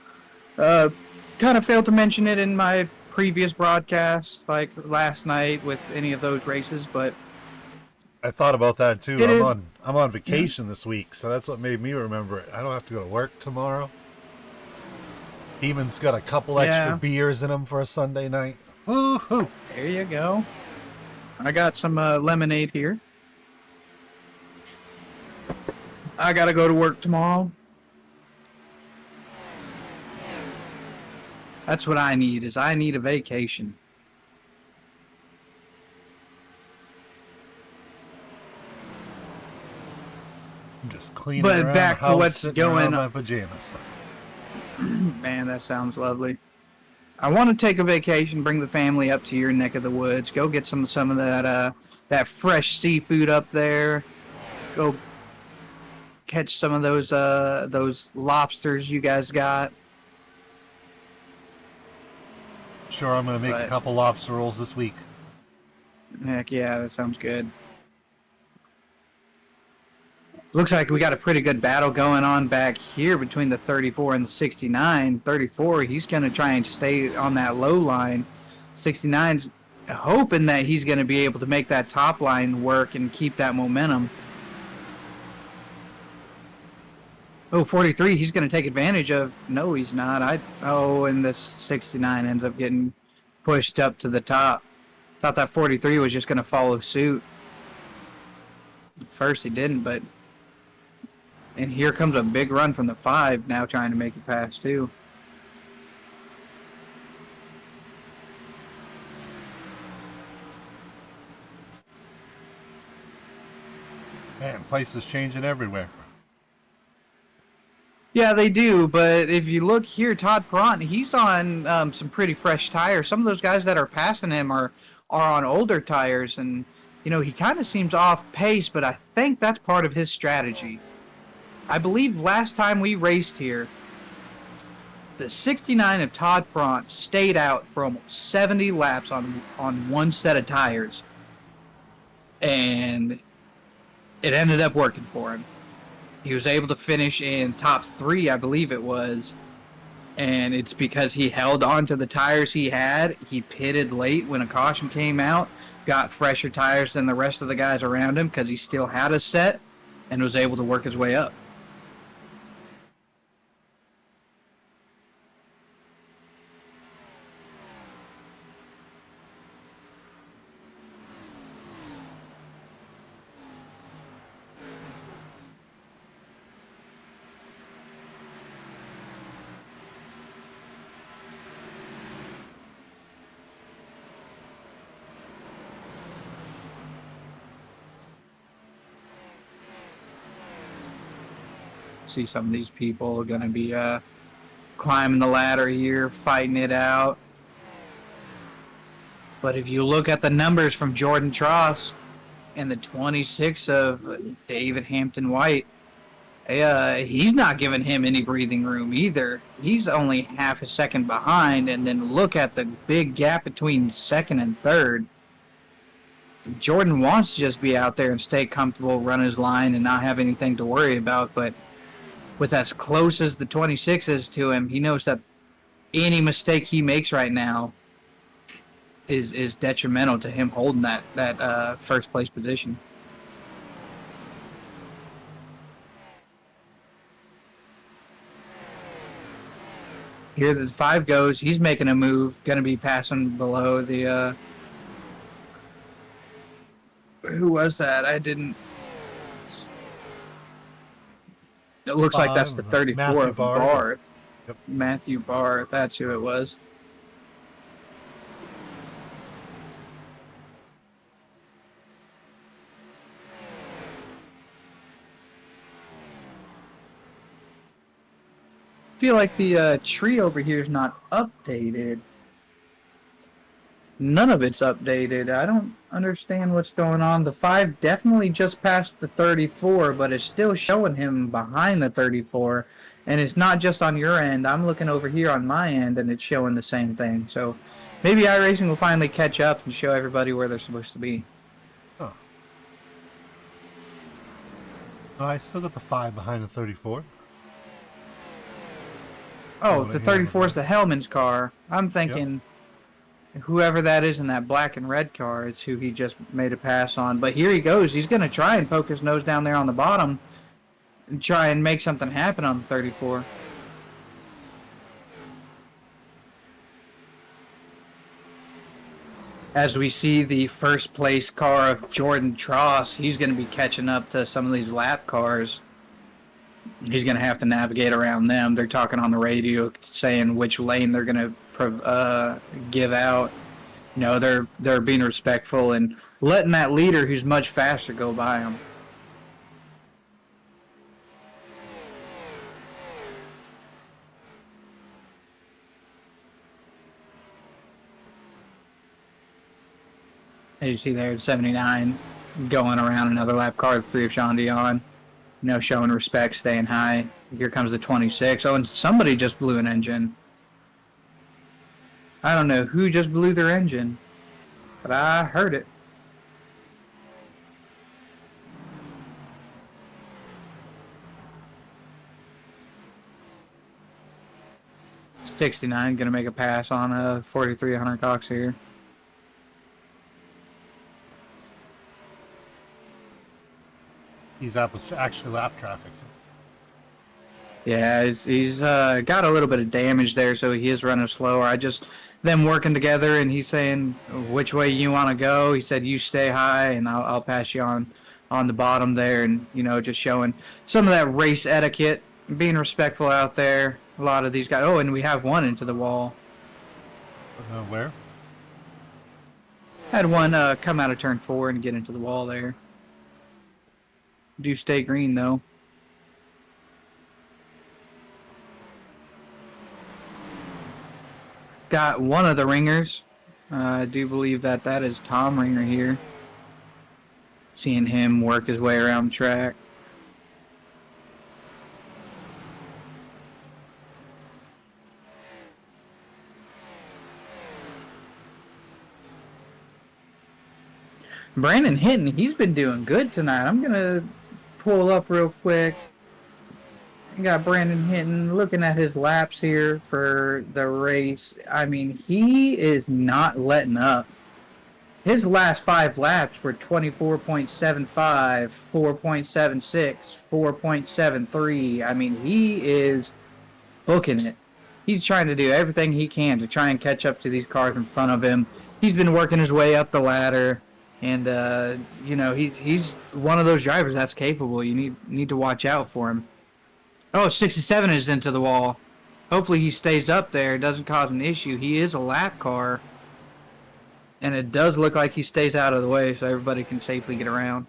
kind of failed to mention it in my previous broadcast, like last night with any of those races, but I thought about that too. It is- I'm on vacation this week, so that's what made me remember it. I don't have to go to work tomorrow. Eamon's got a couple extra Yeah. beers in him for a Sunday night. Woo-hoo! There you go. I got some lemonade here. I gotta go to work tomorrow. That's what I need. I need a vacation. I'm just cleaning But around back the to house, what's sitting going around on. my pajamas. Man, that sounds lovely. I want to take a vacation, bring the family up to your neck of the woods, go get some of that fresh seafood up there. Go catch some of those lobsters you guys got. Sure, I'm gonna make a But- couple lobster rolls this week. Heck yeah, that sounds good. Looks like we got a pretty good battle going on back here between the 34 and the 69. 34, he's going to try and stay on that low line. 69's hoping that he's going to be able to make that top line work and keep that momentum. Oh, 43, he's going to take advantage of. No, he's not. And the 69 ends up getting pushed up to the top. Thought that 43 was just going to follow suit. At first he didn't, but... And here comes a big run from the 5, now trying to make it past too. Man, places changing everywhere. Yeah, they do, but if you look here, Todd Perront, he's on some pretty fresh tires. Some of those guys that are passing him are on older tires, and, you know, he kind of seems off pace, but I think that's part of his strategy. I believe last time we raced here, the 69 of Todd Perront stayed out for almost 70 laps on one set of tires. And it ended up working for him. He was able to finish in top 3, I believe it was. And it's because he held on to the tires he had. He pitted late when a caution came out, got fresher tires than the rest of the guys around him because he still had a set and was able to work his way up. See some of these people are going to be climbing the ladder here, fighting it out. But if you look at the numbers from Jordan Tross and the 26 of David Hampton White, he's not giving him any breathing room either. He's only half a second behind, and then look at the big gap between second and third. Jordan wants to just be out there and stay comfortable, run his line, and not have anything to worry about, but with as close as the 26 is to him, he knows that any mistake he makes right now is detrimental to him holding that first place position. Here the 5 goes. He's making a move. Going to be passing below the... who was that? I didn't... It looks like that's the 34 Matthew of Barth. Barth. Yep. Matthew Barth, that's who it was. I feel like the tree over here is not updated. None of it's updated. I don't understand what's going on. The 5 definitely just passed the 34, but it's still showing him behind the 34. And it's not just on your end. I'm looking over here on my end, and it's showing the same thing. So maybe iRacing will finally catch up and show everybody where they're supposed to be. Oh. I still got the 5 behind the 34. Oh, what the I hear 34 is the Hellman's car. I'm thinking... whoever that is in that black and red car is who he just made a pass on. But here he goes. He's going to try and poke his nose down there on the bottom and try and make something happen on the 34. As we see the first place car of Jordan Tross, he's going to be catching up to some of these lap cars. He's going to have to navigate around them. They're talking on the radio saying which lane they're going to give out. You know, they're being respectful and letting that leader who's much faster go by them. As you see there, 79 going around another lap car, the 3 of Sean Dion. You know, showing respect, staying high. Here comes the 26. Oh, and somebody just blew an engine. I don't know who just blew their engine, but I heard it. '69 gonna make a pass on a 4300 Cox here. He's up with actually lap traffic. Yeah, he's got a little bit of damage there, so he is running slower. Them working together, and he's saying which way you want to go. He said, you stay high, and I'll pass you on the bottom there, and, you know, just showing some of that race etiquette, being respectful out there. A lot of these guys. Oh, and we have one into the wall. Where? Had one come out of turn 4 and get into the wall there. Do stay green, though. Got one of the ringers. I do believe that is Tom Ringer here. Seeing him work his way around the track. Brandon Hinton, he's been doing good tonight. I'm going to pull up real quick. We got Brandon Hinton looking at his laps here for the race. I mean, he is not letting up. His last 5 laps were 24.75, 4.76, 4.73. I mean, he is booking it. He's trying to do everything he can to try and catch up to these cars in front of him. He's been working his way up the ladder. And, you know, he's one of those drivers that's capable. You need to watch out for him. Oh, 67 is into the wall. Hopefully he stays up there. It doesn't cause an issue. He is a lap car. And it does look like he stays out of the way so everybody can safely get around.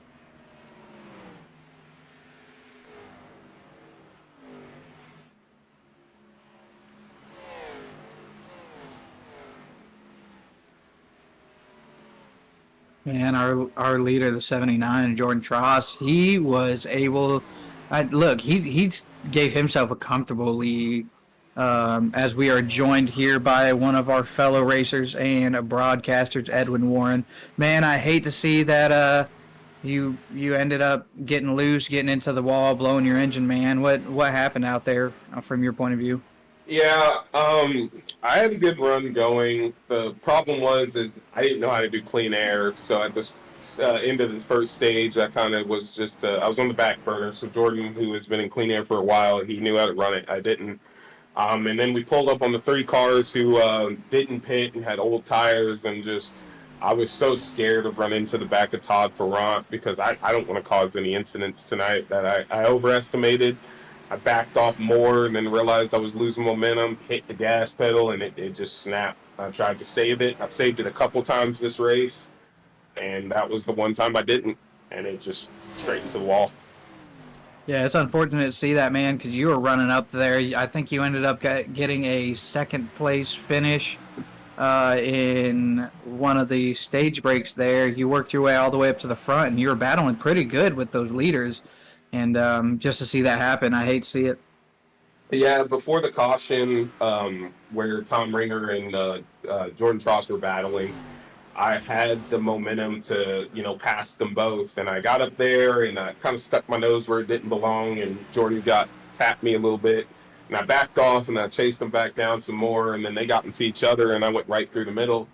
And our leader, the 79, Jordan Tross, he was able. Look, he gave himself a comfortable lead. As we are joined here by one of our fellow racers and broadcasters, Edwin Warren. Man, I hate to see that you ended up getting loose, getting into the wall, blowing your engine. Man, what happened out there from your point of view? Yeah, I had a good run going. The problem is I didn't know how to do clean air. So at the end of the first stage, I kind of was just, I was on the back burner. So Jordan, who has been in clean air for a while, he knew how to run it. I didn't. And then we pulled up on the 3 cars who didn't pit and had old tires, and just, I was so scared of running into the back of Todd Ferrant because I don't want to cause any incidents tonight that I overestimated. I backed off more and then realized I was losing momentum, hit the gas pedal, and it just snapped. I tried to save it. I've saved it a couple times this race, and that was the one time I didn't, and it just straight into the wall. Yeah, it's unfortunate to see that, man, because you were running up there. I think you ended up getting a second place finish in one of the stage breaks there. You worked your way all the way up to the front, and you were battling pretty good with those leaders. And just to see that happen, I hate to see it. Yeah, before the caution, where Tom Ringer and Jordan Tross were battling, I had the momentum to, pass them both. And I got up there and I kind of stuck my nose where it didn't belong. And Jordan tapped me a little bit. And I backed off and I chased them back down some more. And then they got into each other and I went right through the middle.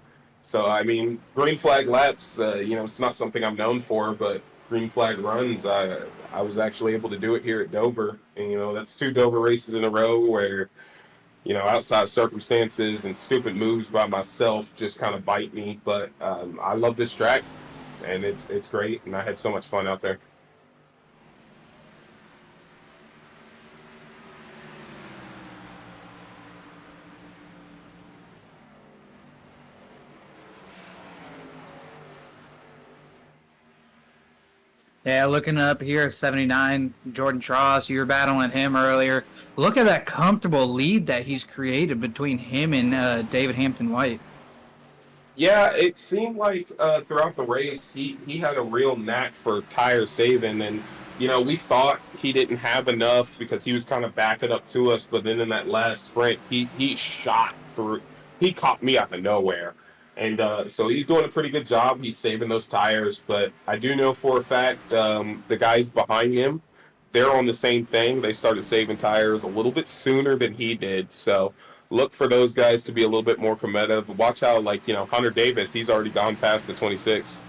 So, I mean, green flag laps, it's not something I'm known for, but green flag runs, I was actually able to do it here at Dover. And, that's 2 Dover races in a row where, outside circumstances and stupid moves by myself just kind of bite me. But I love this track, and it's great, and I had so much fun out there. Yeah, looking up here at 79, Jordan Tross, you were battling him earlier. Look at that comfortable lead that he's created between him and David Hampton White. Yeah, it seemed like throughout the race, he had a real knack for tire saving. And, we thought he didn't have enough because he was kind of backing up to us. But then in that last sprint, he shot through. He caught me out of nowhere. And so he's doing a pretty good job. He's saving those tires. But I do know for a fact the guys behind him, they're on the same thing. They started saving tires a little bit sooner than he did. So look for those guys to be a little bit more combative. Watch out, Hunter Davis, he's already gone past the 26.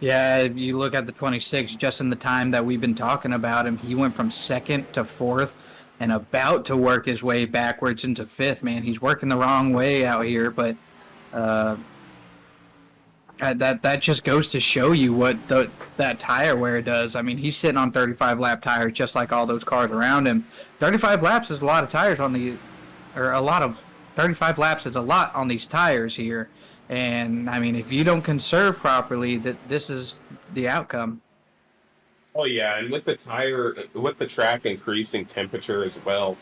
Yeah, if you look at the 26, just in the time that we've been talking about him, he went from 2nd to 4th and about to work his way backwards into 5th, man. He's working the wrong way out here, but that just goes to show you what that tire wear does. I mean, he's sitting on 35 lap tires just like all those cars around him. 35 laps is a lot of tires on the, or a lot of 35 laps is a lot on these tires here. And I mean, if you don't conserve properly, this is the outcome. Oh yeah, and with the track increasing temperature as well,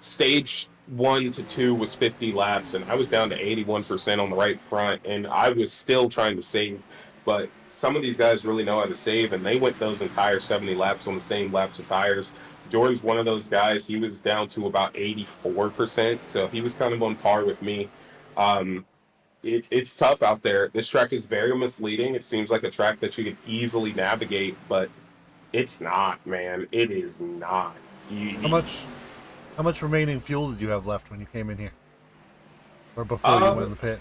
stage 1 to 2 was 50 laps, and I was down to 81% on the right front, and I was still trying to save. But some of these guys really know how to save, and they went those entire 70 laps on the same laps of tires. Jordan's one of those guys. He was down to about 84%, so he was kind of on par with me. It's tough out there. This track is very misleading. It seems like a track that you could easily navigate, but it's not, man. It is not. How much remaining fuel did you have left when you came in here, or before you went in the pit?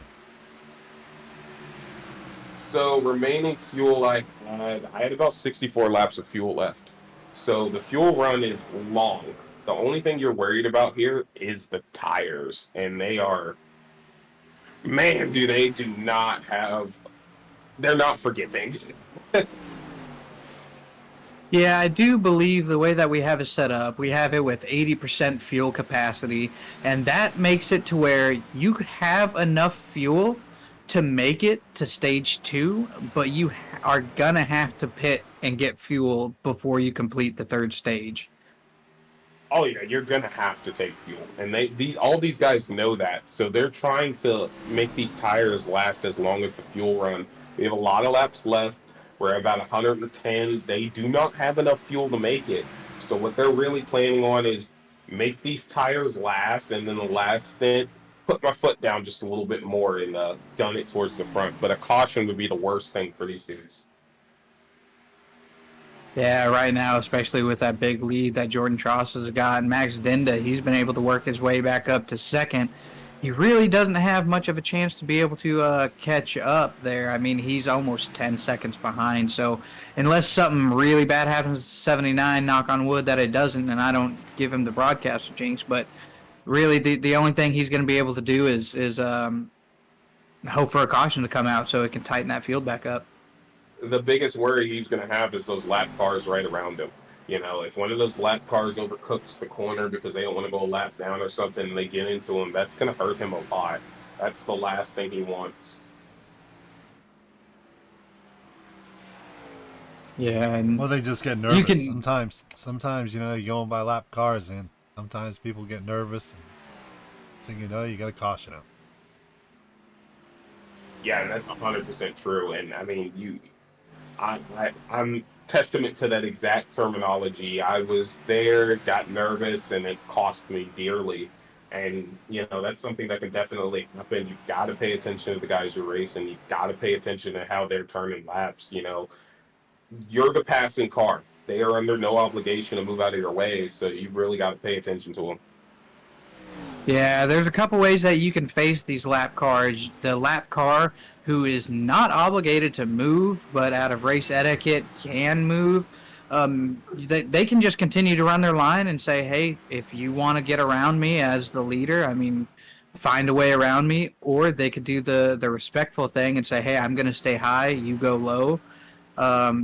So remaining fuel, I had about 64 laps of fuel left. So the fuel run is long. The only thing you're worried about here is the tires, and they are, man, they do not have, they're not forgiving. Yeah, I do believe the way that we have it set up, we have it with 80% fuel capacity, and that makes it to where you have enough fuel to make it to stage 2, but you are gonna have to pit and get fuel before you complete the 3rd stage. Oh yeah, you're gonna have to take fuel, and all these guys know that, so they're trying to make these tires last as long as the fuel run. We have a lot of laps left. We're about 110. They do not have enough fuel to make it, so what they're really planning on is make these tires last, and then the last stint, put my foot down just a little bit more and gun it towards the front. But a caution would be the worst thing for these dudes. Yeah, right now, especially with that big lead that Jordan Tross has got, and Max Dinda, he's been able to work his way back up to 2nd. He really doesn't have much of a chance to be able to catch up there. I mean, he's almost 10 seconds behind. So unless something really bad happens to 79, knock on wood that it doesn't, and I don't give him the broadcaster jinx, but really the only thing he's going to be able to do is hope for a caution to come out so it can tighten that field back up. The biggest worry he's going to have is those lap cars right around him. If one of those lap cars overcooks the corner because they don't want to go a lap down or something and they get into him, that's going to hurt him a lot. That's the last thing he wants. Yeah, and well, they just get nervous. Sometimes you're going by lap cars, and sometimes people get nervous, and so you got to caution them. Yeah, and that's 100% true. And I mean, I'm testament to that exact terminology. I was there, got nervous, and it cost me dearly. And that's something that can definitely happen. You've got to pay attention to the guys you're racing. You've got to pay attention to how they're turning laps. You're the passing car. They are under no obligation to move out of your way, so you really got to pay attention to them. Yeah, there's a couple ways that you can face these lap cars. The lap car who is not obligated to move, but out of race etiquette can move. They can just continue to run their line and say, hey, if you want to get around me as the leader, I mean, find a way around me. Or they could do the respectful thing and say, hey, I'm going to stay high, you go low.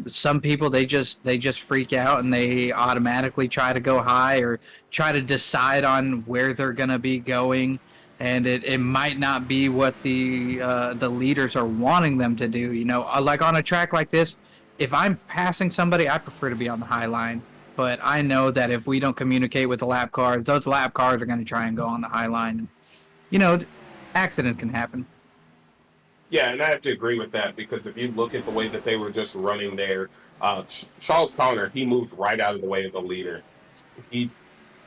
Some people they just freak out and they automatically try to go high or try to decide on where they're gonna be going, and it might not be what the leaders are wanting them to do. You know, like on a track like this, if I'm passing somebody, I prefer to be on the high line. But I know that if we don't communicate with the lap cars, those lap cars are going to try and go on the high line. You know, accident can happen. Yeah, and I have to agree with that because if you look at the way that they were just running there, Charles Connor, he moved right out of the way of the leader. He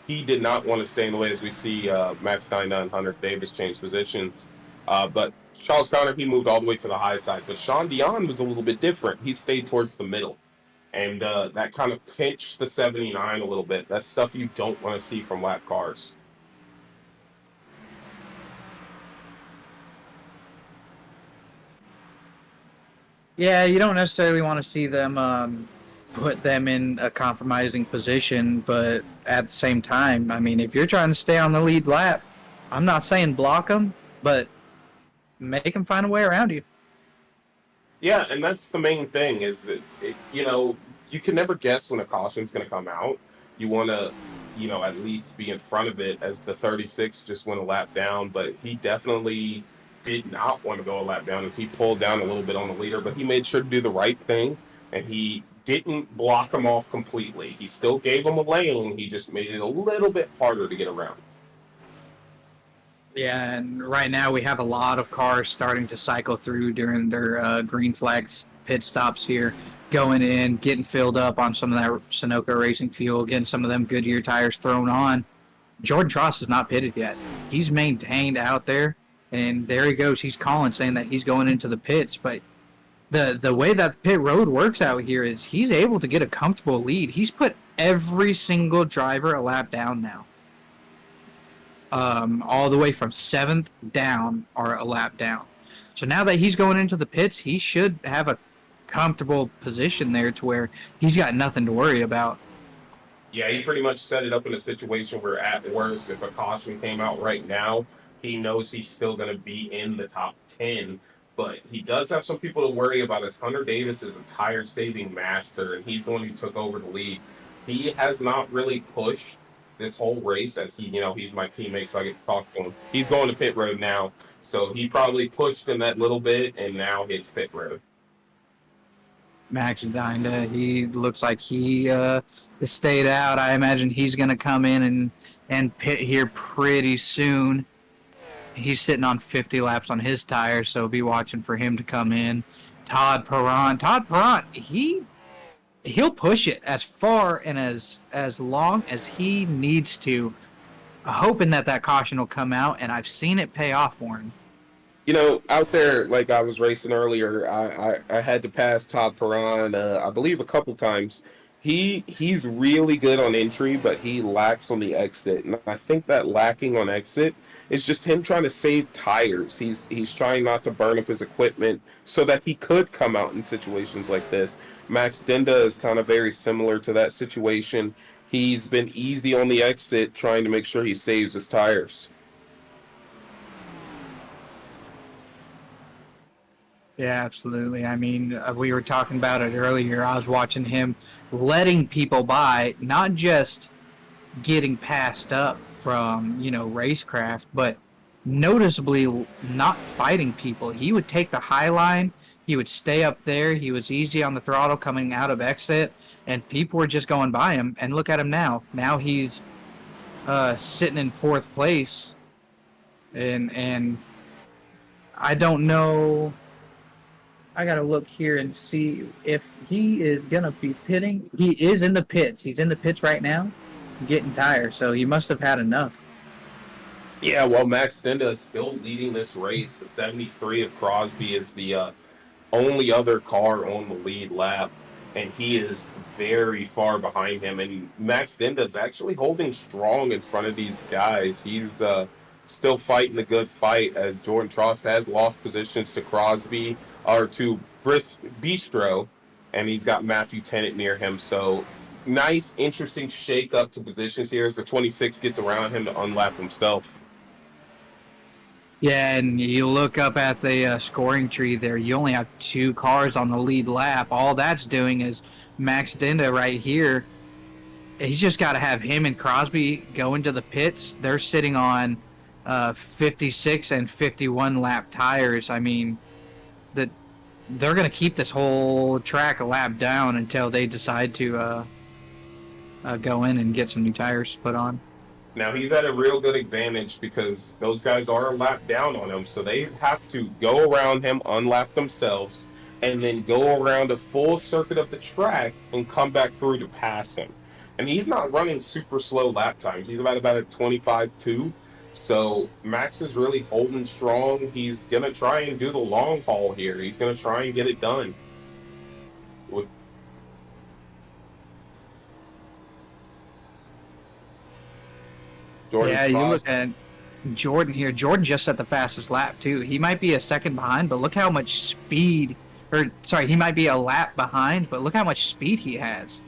did not want to stay in the way as we see Max Dinah and Hunter Davis change positions. But Charles Connor, he moved all the way to the high side. But Sean Dion was a little bit different. He stayed towards the middle. And that kind of pinched the 79 a little bit. That's stuff you don't want to see from lap cars. Yeah, you don't necessarily want to see them put them in a compromising position, but at the same time, I mean, if you're trying to stay on the lead lap, I'm not saying block them, but make them find a way around you. Yeah, and that's the main thing is, you know, you can never guess when a caution's going to come out. You want to, you know, at least be in front of it as the 36 just went a lap down, but he definitely did not want to go a lap down as he pulled down a little bit on the leader, but he made sure to do the right thing, and he didn't block him off completely. He still gave him a lane. He just made it a little bit harder to get around. Yeah, and right now we have a lot of cars starting to cycle through during their green flags pit stops here, going in, getting filled up on some of that Sunoco racing fuel, getting some of them Goodyear tires thrown on. Jordan Tross is not pitted yet. He's maintained out there, and there he goes. He's calling, saying that he's going into the pits, but the way that the pit road works out here is he's able to get a comfortable lead. He's put every single driver a lap down now. All the way from 7th down or a lap down. So now that he's going into the pits, he should have a comfortable position there to where he's got nothing to worry about. Yeah, he pretty much set it up in a situation where at worst, if a caution came out right now, he knows he's still going to be in the top 10. But he does have some people to worry about as Hunter Davis is a tire saving master, and he's the one who took over the lead. He has not really pushed this whole race as he, you know, he's my teammate, so I get to talk to him. He's going to pit road now, so he probably pushed him that little bit and now hits pit road. Max Dinah, he looks like he stayed out. I imagine he's going to come in and pit here pretty soon. He's sitting on 50 laps on his tires, so be watching for him to come in. Todd Perron, he'll push it as far and as long as he needs to, hoping that caution will come out, and I've seen it pay off for him. You know, out there, like I was racing earlier, I had to pass Todd Perron, I believe a couple times. He's really good on entry, but he lacks on the exit, and I think that lacking on exit is just him trying to save tires. He's trying not to burn up his equipment so that he could come out in situations like this. Max Dinda is kind of very similar to that situation. He's been easy on the exit, trying to make sure he saves his tires. Yeah, absolutely. I mean, we were talking about it earlier. I was watching him letting people by, not just getting passed up from, you know, racecraft, but noticeably not fighting people. He would take the high line. He would stay up there. He was easy on the throttle coming out of exit, and people were just going by him. And look at him now. Now he's sitting in 4th place, and I don't know. I gotta look here and see if he is gonna be pitting. He is in the pits. He's in the pits right now, getting tires. So he must have had enough. Yeah, well, Max Dinda is still leading this race. The 73 of Crosby is the only other car on the lead lap, and he is very far behind him. And Max Dinda is actually holding strong in front of these guys. He's still fighting a good fight as Jordan Tross has lost positions to Crosby or to Bistro, and he's got Matthew Tennant near him. So nice, interesting shake up to positions here as the 26 gets around him to unlap himself. Yeah, and you look up at the scoring tree there, you only have 2 cars on the lead lap. All that's doing is Max Dinda right here. He's just got to have him and Crosby go into the pits. They're sitting on 56 and 51 lap tires. I mean, they're going to keep this whole track a lap down until they decide to go in and get some new tires put on. Now, he's at a real good advantage because those guys are a lap down on him, so they have to go around him, unlap themselves, and then go around a full circuit of the track and come back through to pass him. And he's not running super slow lap times. He's about a 25.2. So Max is really holding strong. He's going to try and do the long haul here. He's going to try and get it done. Yeah, you look at Jordan here. Jordan just set the fastest lap, too. He might be a second behind, but look how much speed, he might be a lap behind, but look how much speed he has.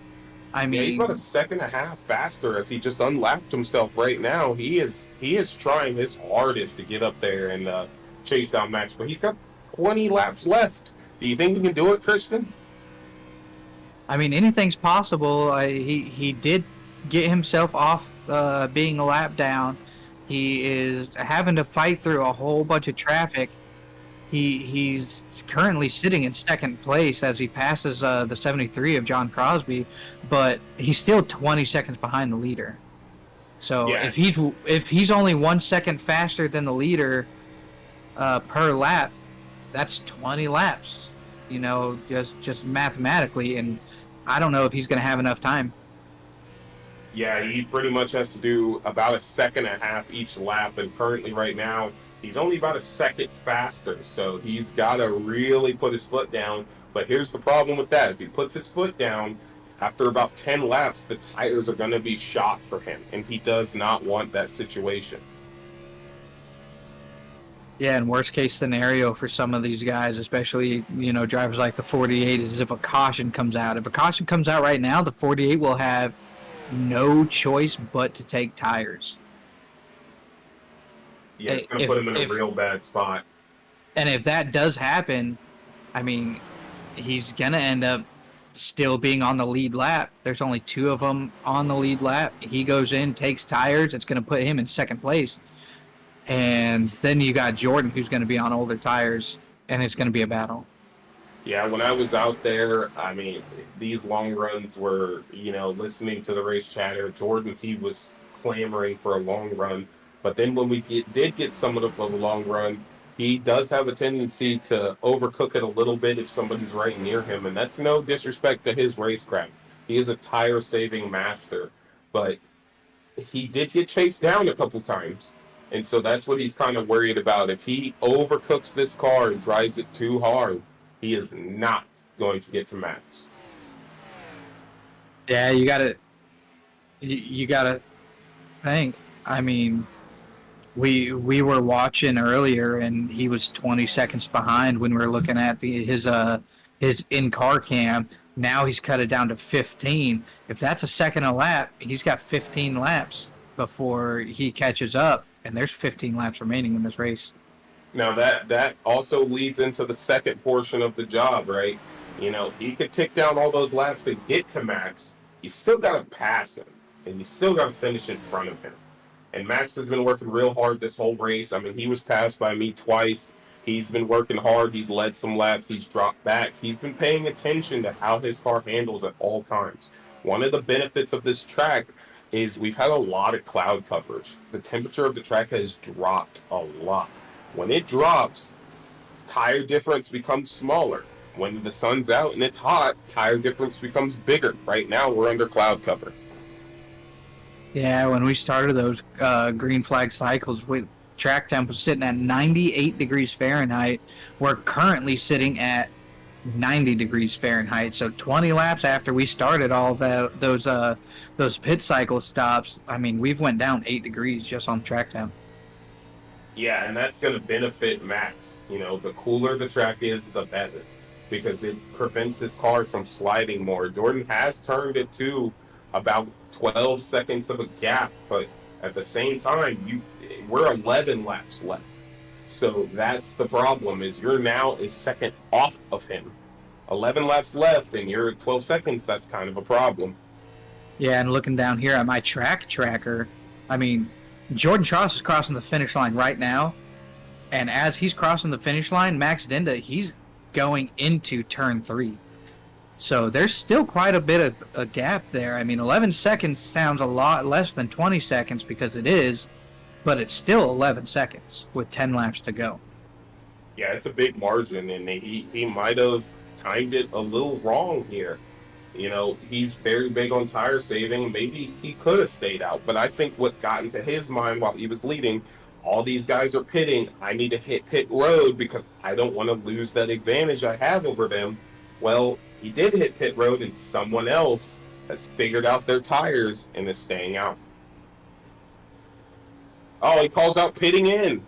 I mean, yeah, he's about a second and a half faster as he just unlapped himself right now. He is trying his hardest to get up there and chase down Max, but he's got 20 laps left. Do you think he can do it, Christian? I mean, anything's possible. He did get himself off being a lap down. He is having to fight through a whole bunch of traffic. He's currently sitting in second place as he passes the 73 of John Crosby, but he's still 20 seconds behind the leader. So yeah. if he's only 1 second faster than the leader per lap, that's 20 laps. You know, just mathematically, and I don't know if he's going to have enough time. Yeah, he pretty much has to do about a second and a half each lap, and currently right now, he's only about a second faster, so he's got to really put his foot down. But here's the problem with that. If he puts his foot down, after about 10 laps, the tires are going to be shot for him, and he does not want that situation. Yeah, and worst case scenario for some of these guys, especially, you know, drivers like the 48, is if a caution comes out. If a caution comes out right now, the 48 will have no choice but to take tires. Yeah, it's going to put him in a real bad spot. And if that does happen, I mean, he's going to end up still being on the lead lap. There's only 2 of them on the lead lap. He goes in, takes tires. It's going to put him in second place. And then you got Jordan, who's going to be on older tires, and it's going to be a battle. Yeah, when I was out there, I mean, these long runs were, you know, listening to the race chatter. Jordan, he was clamoring for a long run. But then when we did get some of the long run, he does have a tendency to overcook it a little bit if somebody's right near him. And that's no disrespect to his racecraft. He is a tire-saving master. But he did get chased down a couple times. And so that's what he's kind of worried about. If he overcooks this car and drives it too hard, he is not going to get to Max. Yeah, you gotta think. I mean, we were watching earlier, and he was 20 seconds behind when we were looking at his in-car cam. Now he's cut it down to 15. If that's a second a lap, he's got 15 laps before he catches up, and there's 15 laps remaining in this race. Now that also leads into the second portion of the job, right? You know, he could tick down all those laps and get to Max. You still got to pass him, and you still got to finish in front of him. And Max has been working real hard this whole race. I mean, he was passed by me twice. He's been working hard. He's led some laps. He's dropped back. He's been paying attention to how his car handles at all times. One of the benefits of this track is we've had a lot of cloud coverage. The temperature of the track has dropped a lot. When it drops, tire difference becomes smaller. When the sun's out and it's hot, tire difference becomes bigger. Right now, we're under cloud cover. Yeah, when we started those green flag cycles, track temp was sitting at 98 degrees Fahrenheit. We're currently sitting at 90 degrees Fahrenheit. So 20 laps after we started all those pit cycle stops, I mean, we've went down 8 degrees just on track temp. Yeah, and that's going to benefit Max. You know, the cooler the track is, the better, because it prevents his car from sliding more. Jordan has turned it to about 12 seconds of a gap, but at the same time, we're 11 laps left. So that's the problem, is you're now a second off of him. 11 laps left and you're at 12 seconds, that's kind of a problem. Yeah, and looking down here at my track tracker, I mean, Jordan Tross is crossing the finish line right now, and as he's crossing the finish line, Max Dinda, he's going into turn 3. So there's still quite a bit of a gap there. I mean, 11 seconds sounds a lot less than 20 seconds because it is, but it's still 11 seconds with 10 laps to go. Yeah, it's a big margin, and he might have timed it a little wrong here. You know, he's very big on tire saving. Maybe he could have stayed out, but I think what got into his mind while he was leading, all these guys are pitting. I need to hit pit road because I don't want to lose that advantage I have over them. Well, he did hit pit road, and someone else has figured out their tires and is staying out. Oh, he calls out pitting in.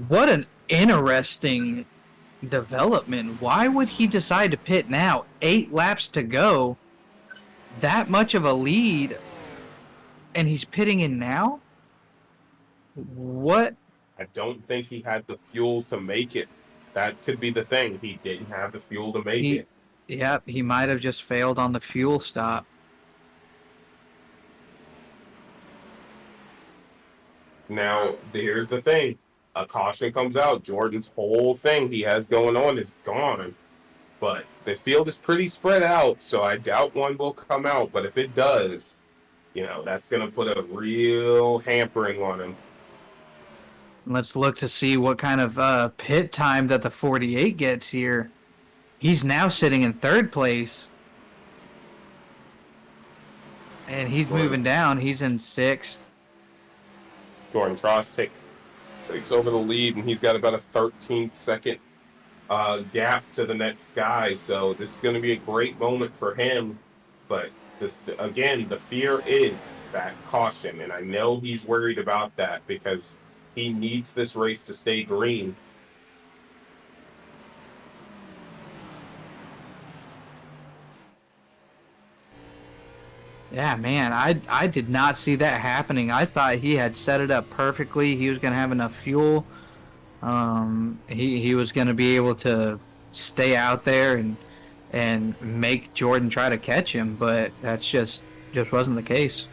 What an interesting development. Why would he decide to pit now? 8 laps to go. That much of a lead, and he's pitting in now? What? I don't think he had the fuel to make it. That could be the thing. He didn't have the fuel to make it. Yep, he might have just failed on the fuel stop. Now, here's the thing. A caution comes out. Jordan's whole thing he has going on is gone. But the field is pretty spread out, so I doubt one will come out. But if it does, you know, that's going to put a real hampering on him. Let's look to see what kind of pit time that the 48 gets here. He's now sitting in 3rd place. And he's moving down. He's in 6th. Jordan Tross takes over the lead, and he's got about a 13-second gap to the next guy. So this is going to be a great moment for him. But this, again, the fear is that caution, and I know he's worried about that because he needs this race to stay green. Yeah, man, I did not see that happening. I thought he had set it up perfectly. He was going to have enough fuel. He was going to be able to stay out there and make Jordan try to catch him, but that's just wasn't the case.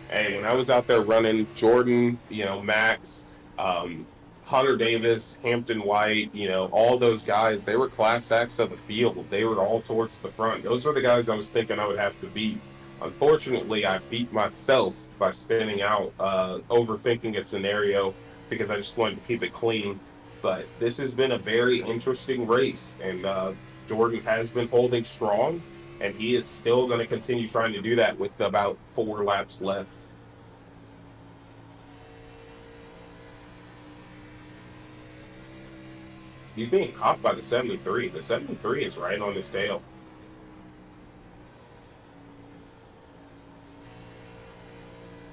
Hey, when I was out there running, Jordan, Max, Hunter Davis, Hampton White, all those guys, they were class acts of the field. They were all towards the front. Those are the guys I was thinking I would have to beat. Unfortunately, I beat myself by spinning out, overthinking a scenario because I just wanted to keep it clean. But this has been a very interesting race, and Jordan has been holding strong, and he is still going to continue trying to do that with about 4 laps left. He's being caught by the 73. The 73 is right on his tail.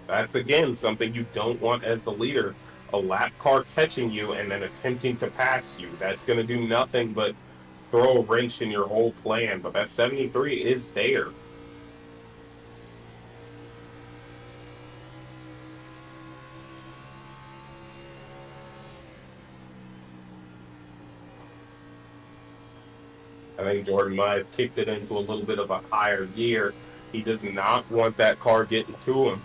That's, again, something you don't want as the leader. A lap car catching you and then attempting to pass you. That's going to do nothing but throw a wrench in your whole plan. But that 73 is there. I think Jordan might have kicked it into a little bit of a higher gear. He does not want that car getting to him.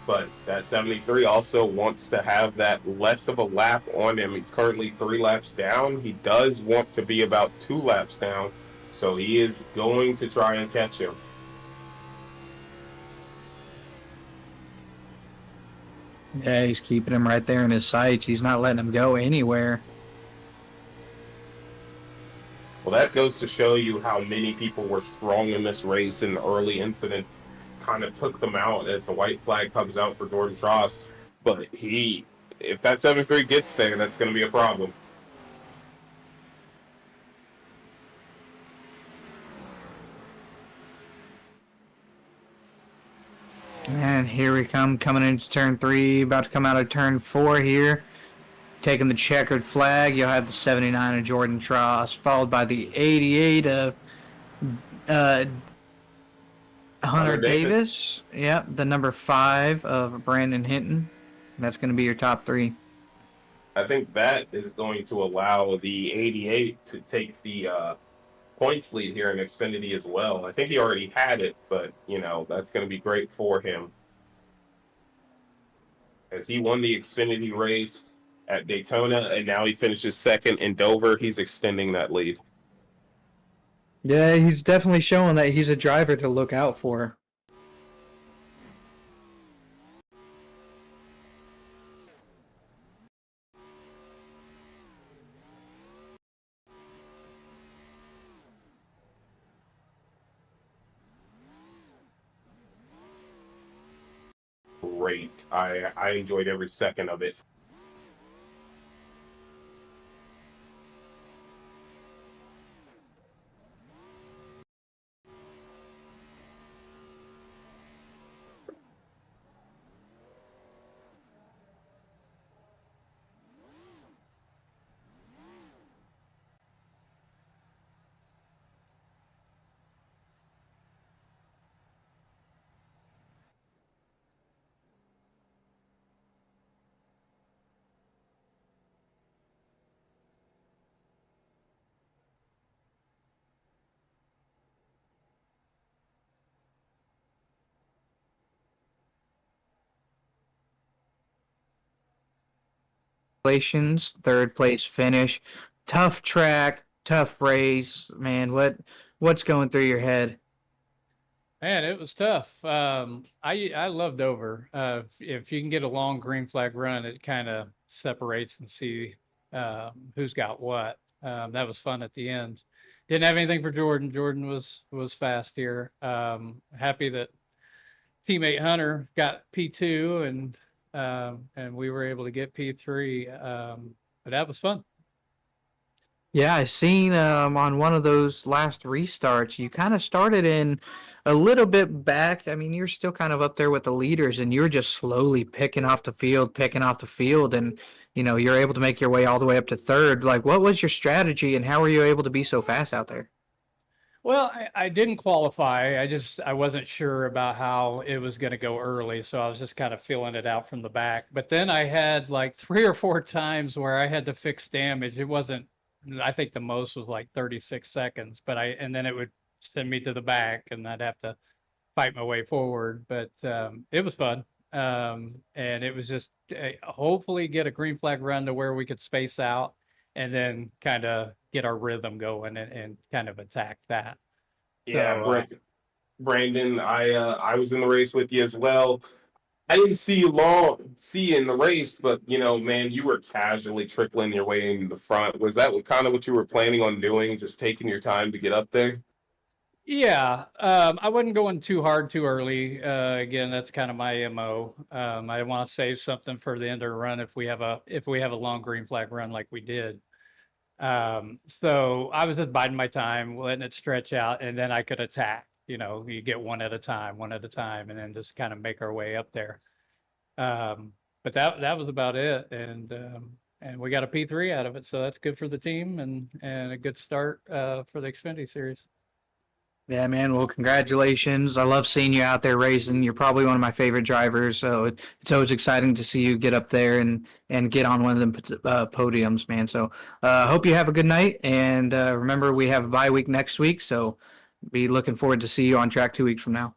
But that 73 also wants to have that less of a lap on him. He's currently 3 laps down. He does want to be about 2 laps down. So he is going to try and catch him. Yeah, he's keeping him right there in his sights. He's not letting him go anywhere. Well, that goes to show you how many people were strong in this race, and the early incidents kind of took them out as the white flag comes out for Jordan Tross. But if that 73 gets there, that's going to be a problem. And here we come, coming into turn 3, about to come out of turn 4 here. Taking the checkered flag, you'll have the 79 of Jordan Tross, followed by the 88 of uh, Hunter Davis. Yep, the number 5 of Brandon Hinton. That's going to be your top 3. I think that is going to allow the 88 to take the points lead here in Xfinity as well. I think he already had it, but, that's going to be great for him. As he won the Xfinity race at Daytona, and now he finishes second in Dover, he's extending that lead. Yeah, he's definitely showing that he's a driver to look out for. Great. I enjoyed every second of it. Congratulations, third place finish. Tough track, tough race, man. What's going through your head? Man, it was tough. I love Dover. If you can get a long green flag run, it kind of separates and see who's got what. That was fun at the end. Didn't have anything for Jordan. Jordan was fast here. Happy that teammate Hunter got P2 and we were able to get P3. But that was fun. Yeah, I seen on one of those last restarts, you kind of started in a little bit back. I mean, you're still kind of up there with the leaders, and you're just slowly picking off the field, and you're able to make your way all the way up to third. Like, what was your strategy, and how were you able to be so fast out there? Well, I didn't qualify. I wasn't sure about how it was going to go early, so I was just kind of feeling it out from the back. But then I had like 3 or 4 times where I had to fix damage. It wasn't, I think the most was like 36 seconds, and then it would send me to the back and I'd have to fight my way forward. But it was fun. And it was just hopefully get a green flag run to where we could space out and then kind of get our rhythm going and kind of attack that. Yeah, So, Brandon, I was in the race with you as well. I didn't see you in the race, but man, you were casually trickling your way into the front. Was that kind of what you were planning on doing, just taking your time to get up there? yeah, I wasn't going too hard too early. Again, that's kind of my MO. I want to save something for the end of the run if we have a long green flag run like we did. So I was just biding my time, letting it stretch out, and then I could attack. You get one at a time, and then just kind of make our way up there. But that was about it, and we got a P3 out of it, so that's good for the team and a good start for the Xfinity series. Yeah, man. Well, congratulations. I love seeing you out there racing. You're probably one of my favorite drivers, so it's always exciting to see you get up there and get on one of them podiums, man. So hope you have a good night, and remember we have a bye week next week, so be looking forward to see you on track 2 weeks from now.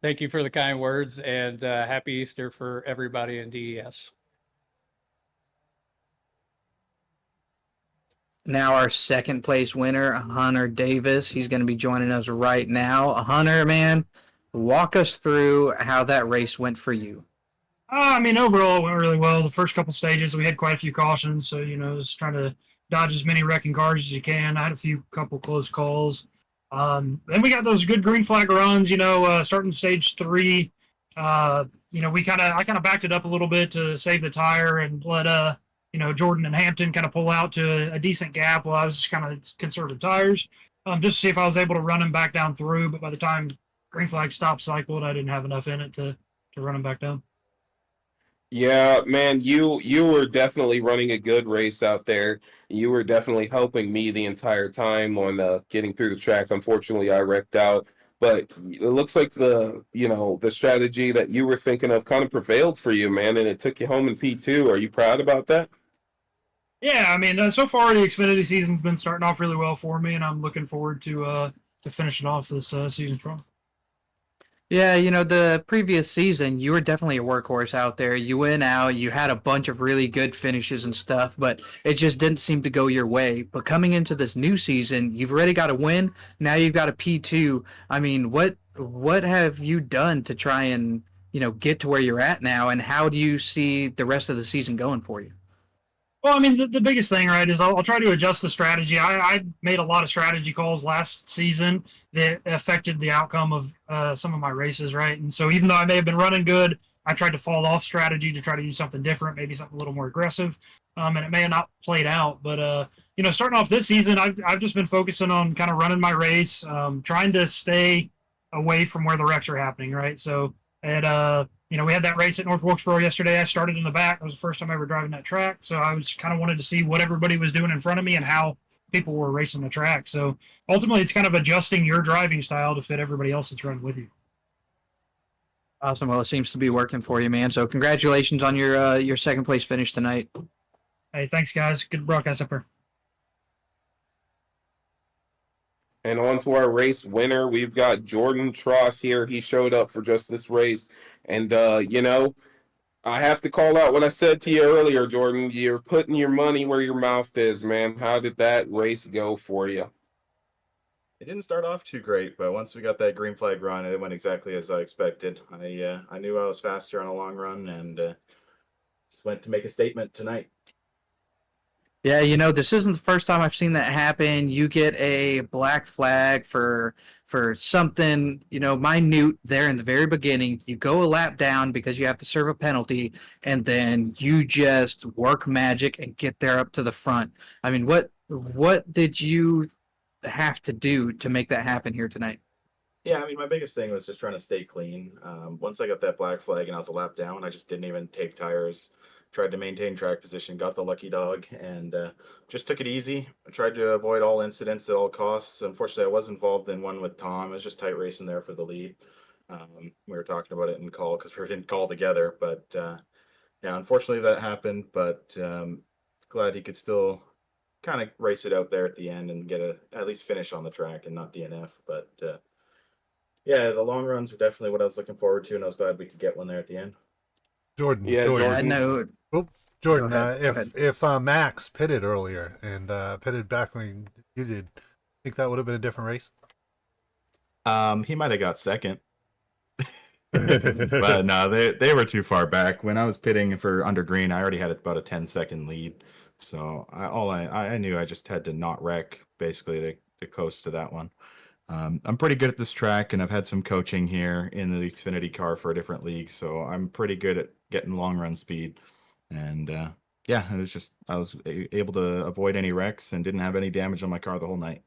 Thank you for the kind words, and happy Easter for everybody in DES. Now our second place winner, Hunter Davis. He's going to be joining us right now. Hunter, man, walk us through how that race went for you. I mean, overall, it went really well. The first couple stages, we had quite a few cautions, so just trying to dodge as many wrecking cars as you can. I had a couple close calls. Then we got those good green flag runs. Starting stage 3. I kind of backed it up a little bit to save the tire and let Jordan and Hampton kind of pull out to a decent gap while I was just kind of conserving tires, just to see if I was able to run him back down through. But by the time green flag stop cycled. I didn't have enough in it to run them back down. Yeah, man, you were definitely running a good race out there. You were definitely helping me the entire time on getting through the track. Unfortunately, I wrecked out, but it looks like the strategy that you were thinking of kind of prevailed for you, man, and it took you home in P2. Are you proud about that? Yeah, I mean, so far the Xfinity season's been starting off really well for me, and I'm looking forward to finishing off this season strong. Yeah, you know, the previous season, you were definitely a workhorse out there. You went out, you had a bunch of really good finishes and stuff, but it just didn't seem to go your way. But coming into this new season, you've already got a win. Now you've got a P2. I mean, what have you done to try and, get to where you're at now, and how do you see the rest of the season going for you? Well, I mean, the biggest thing, right, is I'll try to adjust the strategy. I made a lot of strategy calls last season that affected the outcome of some of my races, right? And so even though I may have been running good, I tried to fall off strategy to try to do something different, maybe something a little more aggressive, and it may have not played out. But, starting off this season, I've just been focusing on kind of running my race, trying to stay away from where the wrecks are happening, right? So we had that race at North Wilkesboro yesterday. I started in the back. It was the first time ever driving that track. So I was kind of wanted to see what everybody was doing in front of me and how people were racing the track. So ultimately, it's kind of adjusting your driving style to fit everybody else that's running with you. Awesome. Well, it seems to be working for you, man. So congratulations on your second place finish tonight. Hey, thanks, guys. Good broadcast up here. And on to our race winner, we've got Jordan Tross here. He showed up for just this race. And, I have to call out what I said to you earlier, Jordan. You're putting your money where your mouth is, man. How did that race go for you? It didn't start off too great, but once we got that green flag run, it went exactly as I expected. I knew I was faster on a long run and just went to make a statement tonight. Yeah, this isn't the first time I've seen that happen. You get a black flag for something, minute there in the very beginning. You go a lap down because you have to serve a penalty, and then you just work magic and get there up to the front. I mean, what did you have to do to make that happen here tonight? Yeah, I mean, my biggest thing was just trying to stay clean. Once I got that black flag and I was a lap down, I just didn't even take tires. Tried to maintain track position, got the lucky dog, and just took it easy. I tried to avoid all incidents at all costs. Unfortunately, I was involved in one with Tom. It was just tight racing there for the lead. We were talking about it in call because we didn't call together. But yeah, unfortunately that happened. But glad he could still kind of race it out there at the end and get at least finish on the track and not DNF. But yeah, the long runs are definitely what I was looking forward to, and I was glad we could get one there at the end. Jordan. Yeah, Jordan. Yeah, I know. Oh, Jordan, Go ahead. if Max pitted earlier and pitted back when you did, think that would have been a different race? He might have got second. But no, they were too far back. When I was pitting for under green, I already had about a 10-second lead. So I knew I just had to not wreck basically to coast to that one. I'm pretty good at this track, and I've had some coaching here in the Xfinity car for a different league, so I'm pretty good at getting long run speed. And yeah, I was able to avoid any wrecks and didn't have any damage on my car the whole night.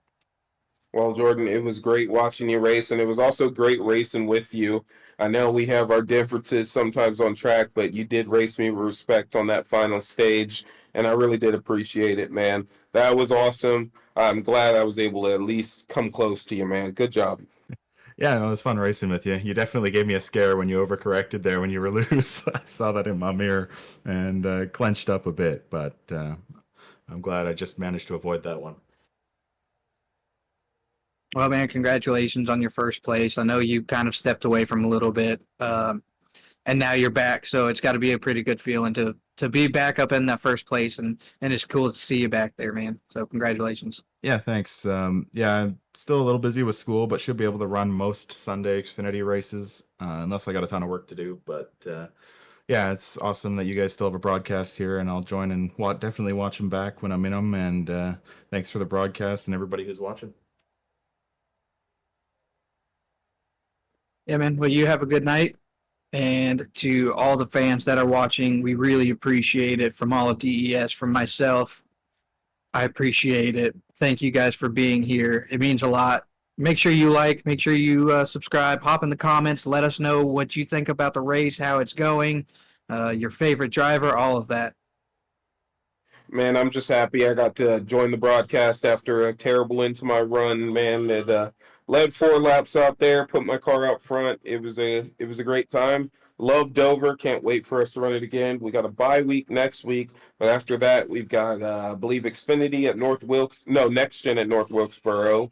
Well, Jordan, it was great watching you race, and it was also great racing with you. I know we have our differences sometimes on track, but you did race me with respect on that final stage, and I really did appreciate it, man. That was awesome. I'm glad I was able to at least come close to you, man. Good job. Yeah, no, it was fun racing with you. You definitely gave me a scare when you overcorrected there when you were loose. I saw that in my mirror and clenched up a bit, but I'm glad I just managed to avoid that one. Well, man, congratulations on your first place. I know you kind of stepped away from a little bit, and now you're back. So it's got to be a pretty good feeling to be back up in that first place, and it's cool to see you back there, man. So congratulations. Yeah, thanks. Yeah, I'm still a little busy with school, but should be able to run most Sunday Xfinity races, unless I got a ton of work to do. But yeah, it's awesome that you guys still have a broadcast here, and I'll join and definitely watch them back when I'm in them. And thanks for the broadcast and everybody who's watching. Yeah, man. Well, you have a good night. And to all the fans that are watching, we really appreciate it. From all of DES, from myself, I appreciate it. Thank you guys for being here. It means a lot. Make sure you like, make sure you subscribe, hop in the comments, let us know what you think about the race, how it's going, your favorite driver, all of that. Man, I'm just happy I got to join the broadcast after a terrible end to my run. Man, it led 4 laps out there, put my car out front. It was a great time. Love Dover. Can't wait for us to run it again. We got a bye week next week, but after that we've got I believe Xfinity at Next Gen at North Wilkesboro.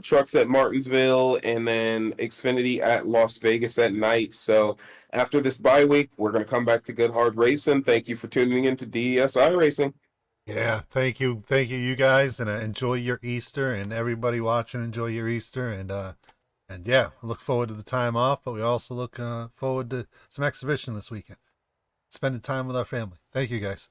Trucks at Martinsville, and then Xfinity at Las Vegas at night. So after this bye week, we're going to come back to good hard racing. Thank you for tuning in to DESI Racing. Yeah, thank you, you guys, and enjoy your Easter, and everybody watching, enjoy your Easter, and yeah, I look forward to the time off, but we also look forward to some exhibition this weekend, spending time with our family. Thank you, guys.